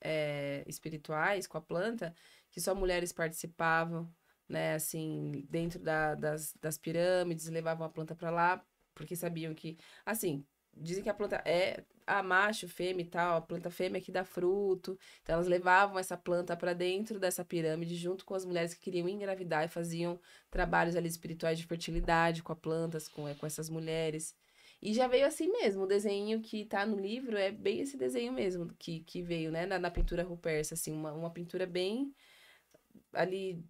espirituais com a planta, que só mulheres participavam, né, assim, dentro das pirâmides, levavam a planta para lá, porque sabiam que, assim, dizem que a planta é a macho, fêmea e tal, a planta fêmea que dá fruto. Então elas levavam essa planta para dentro dessa pirâmide junto com as mulheres que queriam engravidar e faziam trabalhos ali espirituais de fertilidade com a plantas, com essas mulheres. E já veio assim mesmo, o desenho que tá no livro é bem esse desenho mesmo que veio, né, na pintura rupestre, assim, uma pintura bem ali,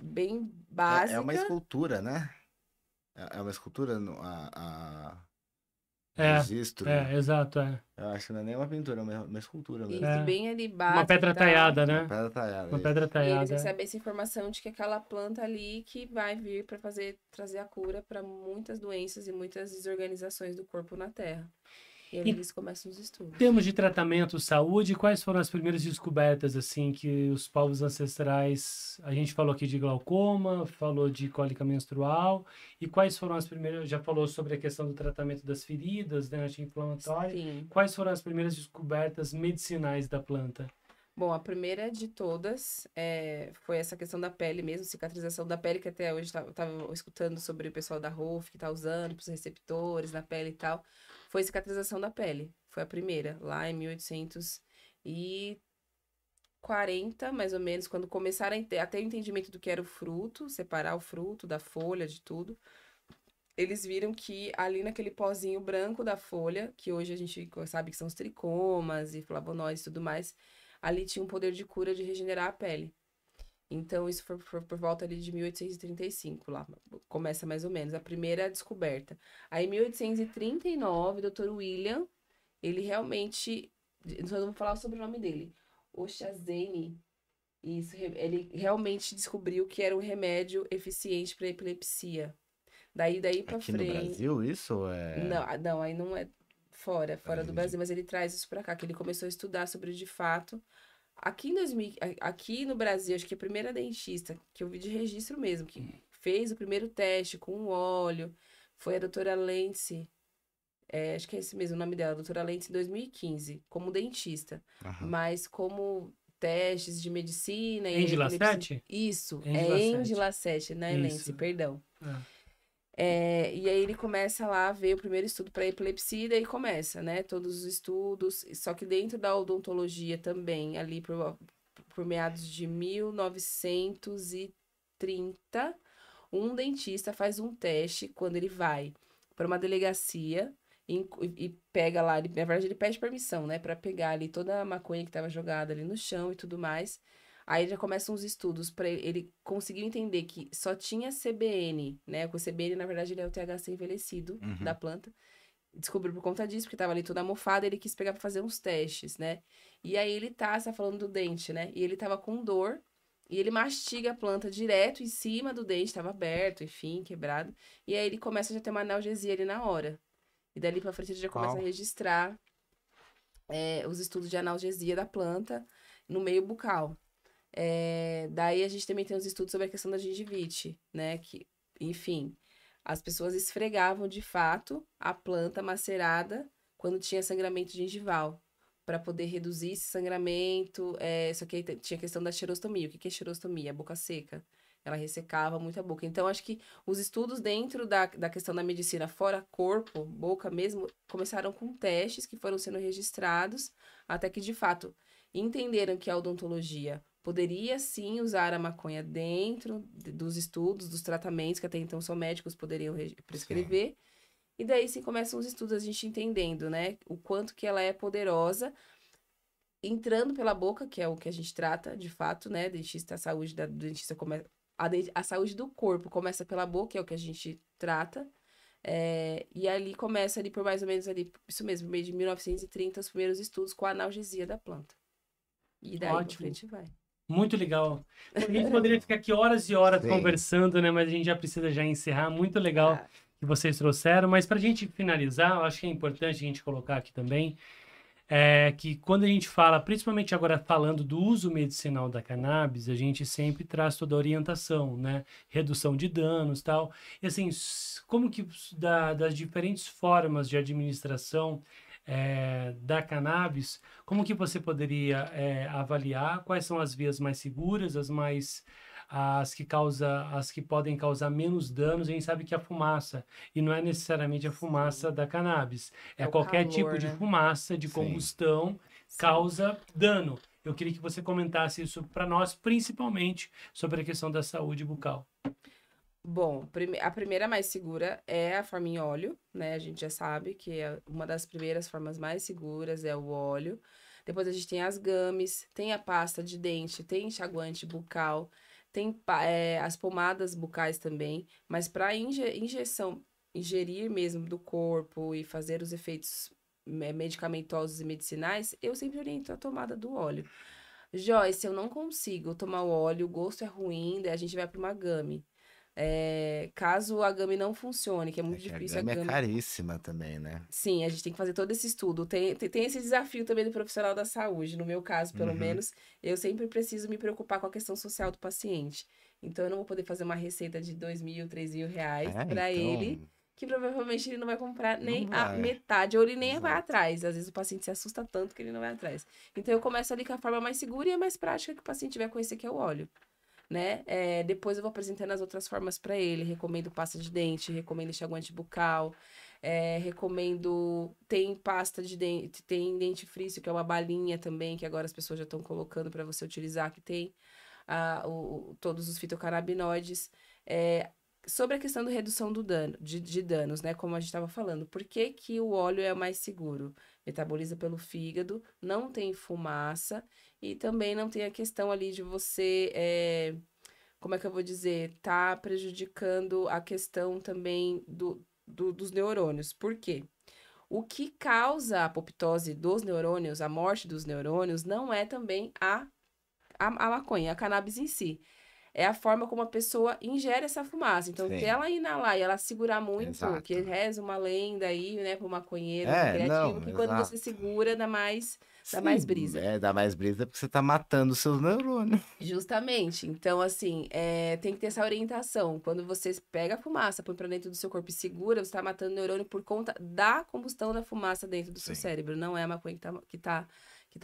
bem básica. É uma escultura, né? É uma escultura, É, registro. exato, é. Eu acho que não é nem uma pintura, é uma escultura mesmo. Isso, É. bem ali básica. Uma pedra e tal. talhada, Uma né? pedra talhada. Uma isso. pedra E eles talhada. recebem essa informação de que aquela planta ali que vai vir para trazer a cura para muitas doenças e muitas desorganizações do corpo na Terra. E aí E- eles começam os estudos. Em termos de tratamento, saúde, quais foram as primeiras descobertas, assim, que os povos ancestrais... A gente falou aqui de glaucoma, falou de cólica menstrual, e quais foram as primeiras... Já falou sobre a questão do tratamento das feridas, né, anti-inflamatória. Sim. Quais foram as primeiras descobertas medicinais da planta? Bom, a primeira de todas foi essa questão da pele mesmo, cicatrização da pele, que até hoje eu tava escutando sobre o pessoal da ROF que tá usando para os receptores na pele e tal. Foi cicatrização da pele. Foi a primeira, lá em 1840, mais ou menos, quando começaram a ter o entendimento do que era o fruto, separar o fruto da folha, de tudo. Eles viram que ali naquele pozinho branco da folha, que hoje a gente sabe que são os tricomas e flavonoides e tudo mais, ali tinha um poder de cura de regenerar a pele. Então, isso foi por volta ali de 1835, lá, começa mais ou menos, a primeira descoberta. Aí, em 1839, o Dr. William, ele realmente, só não vou falar sobre o nome dele, Oshazeni, isso, ele realmente descobriu que era um remédio eficiente para epilepsia. Daí para Aqui frente... no Brasil, isso é... Não, aí não é fora do Entendi. Brasil, mas ele traz isso pra cá, que ele começou a estudar sobre de fato. Aqui no Brasil, acho que a primeira dentista que eu vi de registro mesmo, que fez o primeiro teste com o óleo, foi a doutora Lentze, acho que é esse mesmo o nome dela, doutora Lentze, em 2015, como dentista. Aham. Mas como testes de medicina... e Angela epilepsia- Sete? Isso, Angela é Sete. Angela Sete, né, Isso. Lentze, perdão. É. E aí ele começa lá a ver o primeiro estudo para epilepsia, e daí começa, né? Todos os estudos, só que dentro da odontologia também, ali por meados de 1930, um dentista faz um teste quando ele vai para uma delegacia e pega lá, na verdade ele pede permissão, né? Para pegar ali toda a maconha que estava jogada ali no chão e tudo mais. Aí já começam os estudos para ele conseguir entender que só tinha CBN, né? O CBN, na verdade, ele é o THC envelhecido da planta. Descobriu por conta disso, porque tava ali toda mofada, ele quis pegar para fazer uns testes, né? E aí você tá falando do dente, né? E ele tava com dor, e ele mastiga a planta direto em cima do dente, tava aberto, enfim, quebrado. E aí ele começa já a ter uma analgesia ali na hora. E dali pra frente ele já começa a registrar os estudos de analgesia da planta no meio bucal. Daí a gente também tem os estudos sobre a questão da gengivite, né? Que, enfim, as pessoas esfregavam de fato a planta macerada quando tinha sangramento gengival, para poder reduzir esse sangramento. Só que aí tinha a questão da xerostomia. O que é xerostomia? A boca seca. Ela ressecava muito a boca. Então, acho que os estudos dentro da questão da medicina fora corpo, boca mesmo, começaram com testes que foram sendo registrados, até que, de fato, entenderam que a odontologia poderia sim usar a maconha dentro dos estudos, dos tratamentos, que até então só médicos poderiam prescrever. Sim. E daí sim começam os estudos, a gente entendendo, né, o quanto que ela é poderosa, entrando pela boca, que é o que a gente trata, de fato, né, dentista, a saúde do dentista começa... A saúde do corpo começa pela boca, que é o que a gente trata. E ali começa ali por mais ou menos ali, isso mesmo, meio de 1930, os primeiros estudos com a analgesia da planta. E daí pra frente vai. Muito legal. A gente poderia ficar aqui horas e horas Sim. conversando, né? Mas a gente já precisa já encerrar. Muito legal que vocês trouxeram. Mas para a gente finalizar, eu acho que é importante a gente colocar aqui também que quando a gente fala, principalmente agora falando do uso medicinal da cannabis, a gente sempre traz toda a orientação, né? Redução de danos e tal. E assim, como que das diferentes formas de administração da cannabis, como que você poderia avaliar quais são as vias mais seguras, as mais as que podem causar menos danos, a gente sabe que a fumaça, e não é necessariamente a fumaça da cannabis, é o qualquer calor, tipo de né? fumaça, de Sim. combustão, causa dano. Eu queria que você comentasse isso para nós, principalmente sobre a questão da saúde bucal. Bom, a primeira mais segura é a forma em óleo, né? A gente já sabe que é uma das primeiras formas mais seguras é o óleo. Depois a gente tem as gummies, tem a pasta de dente, tem enxaguante bucal, tem as pomadas bucais também. Mas para injeção, ingerir mesmo do corpo e fazer os efeitos medicamentosos e medicinais, eu sempre oriento a tomada do óleo. Joyce, eu não consigo tomar o óleo, o gosto é ruim, daí a gente vai para uma gummy. Caso a gummy não funcione, que é muito Que a difícil, gama é caríssima também, né? Sim, a gente tem que fazer todo esse estudo. Tem esse desafio também do profissional da saúde. No meu caso, pelo menos, eu sempre preciso me preocupar com a questão social do paciente. Então, eu não vou poder fazer uma receita de 2.000, 3.000 reais para ele, que provavelmente ele não vai comprar nem Não a vai. metade, ou ele nem vai Exato. atrás. Às vezes o paciente se assusta tanto que ele não vai atrás. Então, eu começo ali com a forma mais segura e a mais prática que o paciente vai conhecer, que é o óleo. Né? Depois eu vou apresentando as outras formas para ele. Recomendo pasta de dente, recomendo enxaguante bucal, recomendo. Tem pasta de dente, tem dentifrício, que é uma balinha também, que agora as pessoas já estão colocando para você utilizar, que tem todos os fitocannabinoides. Sobre a questão da redução do dano, de danos, né? Como a gente estava falando, por que que o óleo é mais seguro? Metaboliza pelo fígado, não tem fumaça e também não tem a questão ali de você, como é que eu vou dizer, tá prejudicando a questão também dos neurônios. Por quê? O que causa a apoptose dos neurônios, a morte dos neurônios, não é também a maconha, a cannabis em si. É a forma como a pessoa ingere essa fumaça. Então, se Sim. ela inalar e ela segurar muito, Exato. que reza uma lenda aí, né, pro maconheiro não, recreativo, que quando exato. você segura, dá mais Sim, brisa. dá mais brisa porque você tá matando os seus neurônios. Justamente. Então, assim, tem que ter essa orientação. Quando você pega a fumaça, põe pra dentro do seu corpo e segura, você tá matando o neurônio por conta da combustão da fumaça dentro do seu Sim. cérebro. Não é a maconha que tá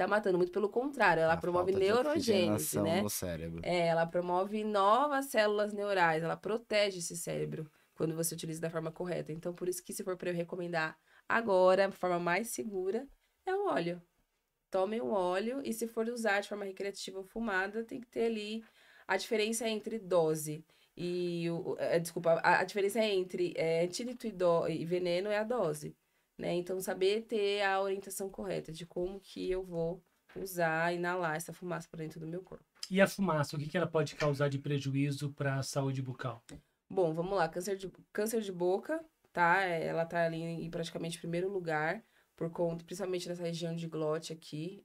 matando. Muito pelo contrário, ela A promove falta de neurogênese, oxigenação né? no cérebro. Ela promove novas células neurais, ela protege esse cérebro quando você utiliza da forma correta. Então, por isso que se for para eu recomendar agora, a forma mais segura é o óleo. Tome o óleo e se for usar de forma recreativa ou fumada, tem que ter ali a diferença entre dose e desculpa, a diferença entre antídoto e veneno é a dose, né? Então, saber ter a orientação correta de como que eu vou usar, inalar essa fumaça para dentro do meu corpo. E a fumaça, o que ela pode causar de prejuízo para a saúde bucal? Bom, vamos lá. Câncer de boca, tá? Ela tá ali em praticamente primeiro lugar, por conta, principalmente nessa região de glote aqui.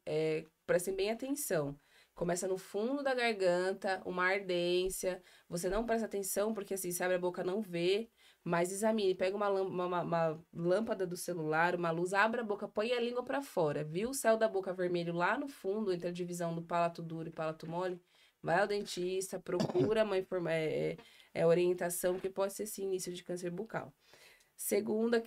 Prestem bem atenção. Começa no fundo da garganta, uma ardência. Você não presta atenção, porque assim, se abre a boca, não vê. Mas examine, pega uma lâmpada do celular, uma luz, abre a boca, põe a língua para fora. Viu o céu da boca vermelho lá no fundo, entre a divisão do palato duro e palato mole? Vai ao dentista, procura uma orientação, que pode ser sim início de câncer bucal. Segunda,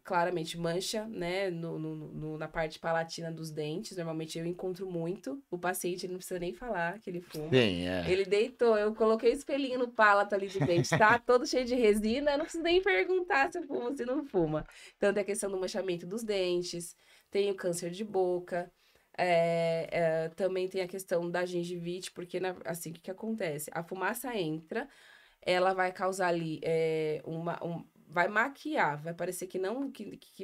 claramente mancha, né, na parte palatina dos dentes. Normalmente eu encontro muito. O paciente, ele não precisa nem falar que ele fuma. Sim, Ele deitou, eu coloquei o espelhinho no palato ali do dente, tá todo cheio de resina, eu não preciso nem perguntar se fuma ou se não fuma. Então tem a questão do manchamento dos dentes, tem o câncer de boca, também tem a questão da gengivite, porque assim, o que acontece? A fumaça entra, ela vai causar ali vai maquiar, vai parecer que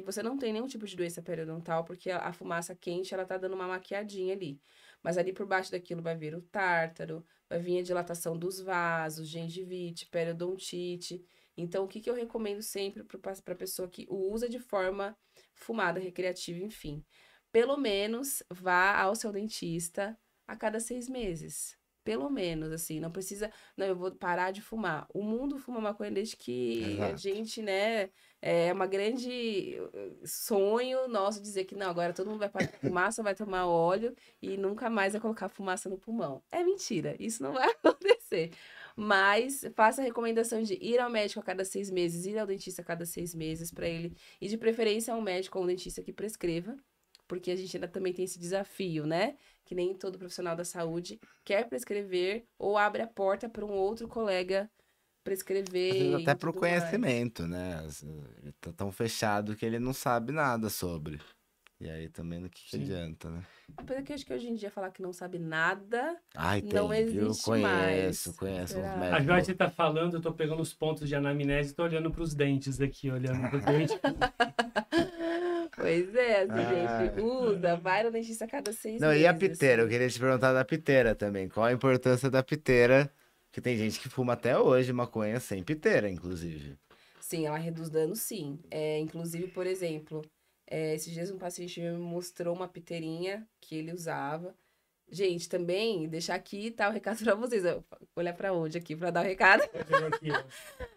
você não tem nenhum tipo de doença periodontal, porque a fumaça quente, ela tá dando uma maquiadinha ali. Mas ali por baixo daquilo vai vir o tártaro, vai vir a dilatação dos vasos, gengivite, periodontite. Então, o que eu recomendo sempre para a pessoa que o usa de forma fumada, recreativa, enfim? Pelo menos vá ao seu dentista a cada 6 meses. Pelo menos, assim, não precisa... Não, eu vou parar de fumar. O mundo fuma maconha desde que a gente, né... É uma grande sonho nosso dizer que não, agora todo mundo vai parar de fumar, só vai tomar óleo e nunca mais vai colocar fumaça no pulmão. É mentira, isso não vai acontecer. Mas faça a recomendação de ir ao médico a cada 6 meses, ir ao dentista a cada 6 meses para ele, e de preferência um médico ou um dentista que prescreva, porque a gente ainda também tem esse desafio, né? Que nem todo profissional da saúde quer prescrever ou abre a porta para um outro colega prescrever. Às vezes até e pro tudo mais. conhecimento, né? Ele tá tão fechado que ele não sabe nada sobre. E aí também no que Sim. adianta, né? Apesar que eu acho que hoje em dia falar que não sabe nada Ai, não tem, viu? existe Conheço mais. uns Será? A médicos. Joyce tá falando, eu tô pegando os pontos de anamnese e tô olhando pros dentes aqui, olhando pros dentes. Pois é, assim, Ah. gente, usa, vai no dentista a cada 6 Não, meses. e a piteira? Eu assim. queria te perguntar da piteira também. Qual a importância da piteira? Que tem gente que fuma até hoje maconha sem piteira, inclusive. Sim, ela reduz dano, sim. Inclusive, por exemplo, esses dias um paciente me mostrou uma piteirinha que ele usava. Gente, também, deixar aqui, tá, o recado pra vocês. Olhar pra onde aqui, pra dar o recado. Aqui, ó.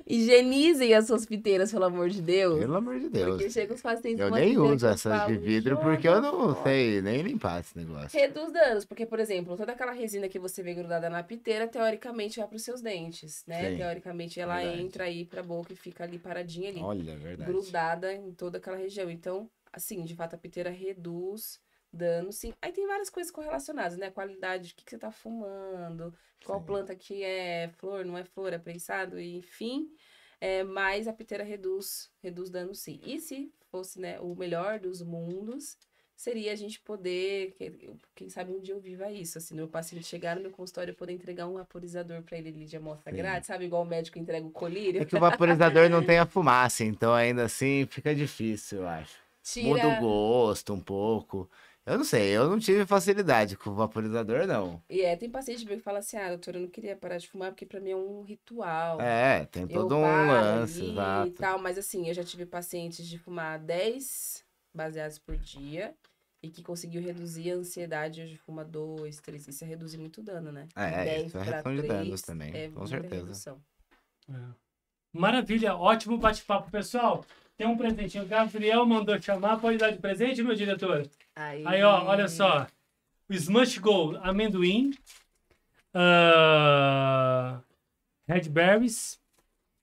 Higienizem as suas piteiras, pelo amor de Deus. Pelo amor de Deus. Porque chega os pacientes Eu com uma nem piteira uso que eu essas de falo, vidro "Joga porque eu não fora." sei nem limpar esse negócio. Reduz danos, porque, por exemplo, toda aquela resina que você vê grudada na piteira, teoricamente vai para os seus dentes, né? Sim, Teoricamente ela verdade. entra aí pra boca e fica ali paradinha ali, Olha, é verdade. grudada em toda aquela região. Então, assim, de fato, a piteira reduz dano, sim. Aí tem várias coisas correlacionadas, né? Qualidade, o que você tá fumando, qual Sim. planta que é flor, não é flor, é prensado, enfim. Mas a piteira reduz dano, sim. E se fosse, né, o melhor dos mundos, seria a gente poder, quem sabe um dia eu viva isso, assim, meu paciente chegar no meu consultório e poder entregar um vaporizador pra ele de amostra Sim. grátis, sabe? Igual o médico entrega o colírio. É que o vaporizador não tem a fumaça, então ainda assim fica difícil, eu acho. Muda o gosto um pouco. Eu não sei, eu não tive facilidade com o vaporizador, não. E tem paciente que fala assim, doutora, eu não queria parar de fumar porque pra mim é um ritual. É, tem Eu todo um paro lance, ali e exato. tal, mas assim, eu já tive pacientes de fumar 10 baseados por dia e que conseguiu reduzir a ansiedade, hoje fuma 2, 3, isso é reduzir muito dano, né? É, 10 isso é pra redução de 3 danos também, é com muita certeza. redução. É. Maravilha, ótimo bate-papo, pessoal. Tem um presentinho. O Gabriel mandou chamar. Pode dar de presente, meu diretor? Aí, ó, olha só. O Smush Go amendoim, Red Berries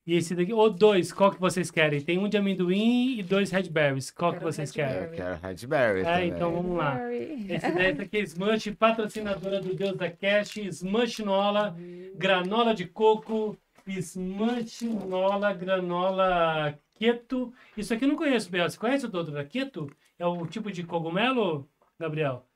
e esse daqui. Ou dois, qual que vocês querem? Tem um de amendoim e 2 Red Berries. Qual que Quero vocês Red querem? Eu quero Raspberry também. Então vamos lá. Esse daí aqui é Smush, patrocinadora do Deus da Cash, Smush Nola, granola de coco, Smush Nola, granola keto. Isso aqui eu não conheço, Biel. Você conhece o doutor keto? É o tipo de cogumelo, Gabriel?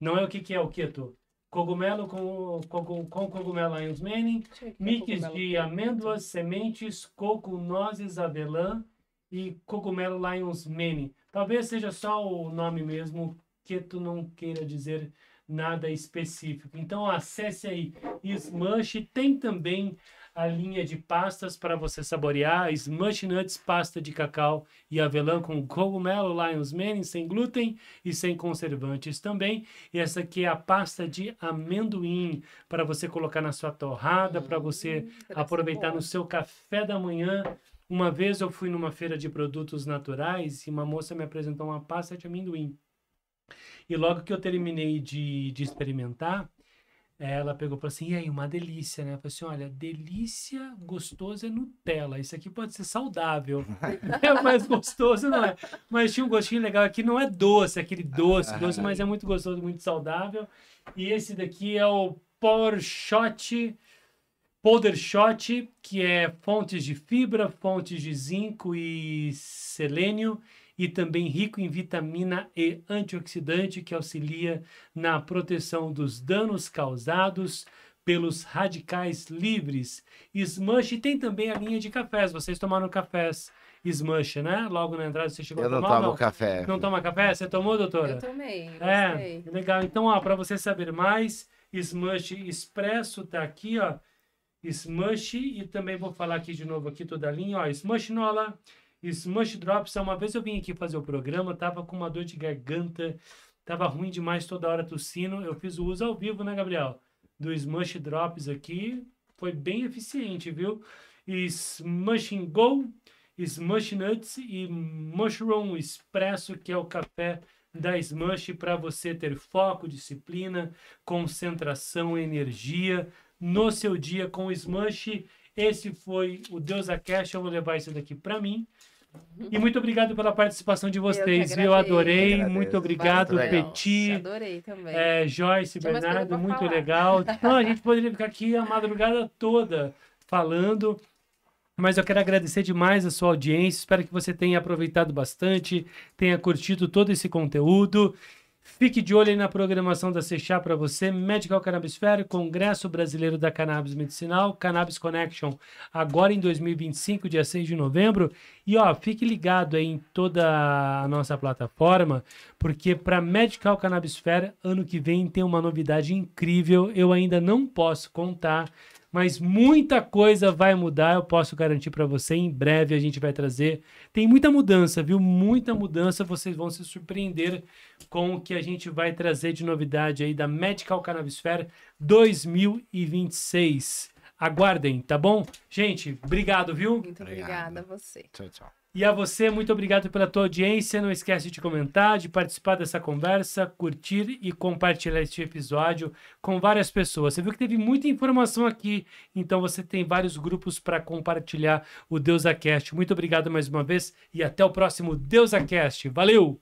Não é o que é o keto? Cogumelo com cogumelo Lions Mane, mix de amêndoas, sementes, coco, nozes, avelã e cogumelo Lions Mane. Talvez seja só o nome mesmo, keto não queira dizer nada específico. Então acesse aí Smush, tem também a linha de pastas para você saborear, Smush Nuts, pasta de cacau e avelã com cogumelo Lions Mane, sem glúten e sem conservantes também. E essa aqui é a pasta de amendoim para você colocar na sua torrada, para você aproveitar no seu café da manhã. Uma vez eu fui numa feira de produtos naturais e uma moça me apresentou uma pasta de amendoim. E logo que eu terminei de experimentar, ela pegou e falou assim, e aí, uma delícia, né? Eu falei assim, olha, delícia, gostoso é Nutella. Isso aqui pode ser saudável. É mais gostoso, não é? Mas tinha um gostinho legal aqui, não é doce, aquele doce, mas é muito gostoso, muito saudável. E esse daqui é o Powder Shot, que é fontes de fibra, fontes de zinco e selênio, e também rico em vitamina E antioxidante, que auxilia na proteção dos danos causados pelos radicais livres. Smush tem também a linha de cafés. Vocês tomaram cafés Smush, né? Logo na entrada você chegou a tomar? Eu não tomo café. Não toma café? Você tomou, doutora? Eu tomei, gostei. Legal. Então, ó, para você saber mais, Smush Expresso tá aqui, ó. Smush, e também vou falar aqui de novo aqui toda a linha, ó. Smush Nola, Smush Drops. Uma vez eu vim aqui fazer o programa, tava com uma dor de garganta, tava ruim demais, toda hora tossindo. Eu fiz o uso ao vivo, né, Gabriel? Do Smush Drops aqui, foi bem eficiente, viu? Smushing Go, Smush Nuts e Mushroom Expresso, que é o café da Smush para você ter foco, disciplina, concentração, energia no seu dia com o Smush. Esse foi o Deus da Cash. Eu vou levar isso daqui para mim, E muito obrigado pela participação de vocês, viu? Eu agradeço. adorei. Eu agradeço. Muito obrigado, Muito legal. Peti, Adorei também. Joyce, Tinha mais coisa Bernardo, pra muito falar. legal. Não, a gente poderia ficar aqui a madrugada toda falando. Mas eu quero agradecer demais a sua audiência. Espero que você tenha aproveitado bastante, tenha curtido todo esse conteúdo. Fique de olho aí na programação da Sechá para você. Medical Cannabis Fair, Congresso Brasileiro da Cannabis Medicinal, Cannabis Connection, agora em 2025, dia 6 de novembro. E ó, fique ligado aí em toda a nossa plataforma, porque para Medical Cannabis Fair, ano que vem tem uma novidade incrível. Eu ainda não posso contar, mas muita coisa vai mudar, eu posso garantir para você. Em breve a gente vai trazer. Tem muita mudança, viu? Muita mudança. Vocês vão se surpreender com o que a gente vai trazer de novidade aí da Medical Cannabis Fair 2026. Aguardem, tá bom? Gente, obrigado, viu? Muito obrigada a você. Tchau, tchau. E a você, muito obrigado pela tua audiência. Não esquece de comentar, de participar dessa conversa, curtir e compartilhar este episódio com várias pessoas. Você viu que teve muita informação aqui, então você tem vários grupos para compartilhar o DeusaCast. Muito obrigado mais uma vez e até o próximo DeusaCast. Valeu!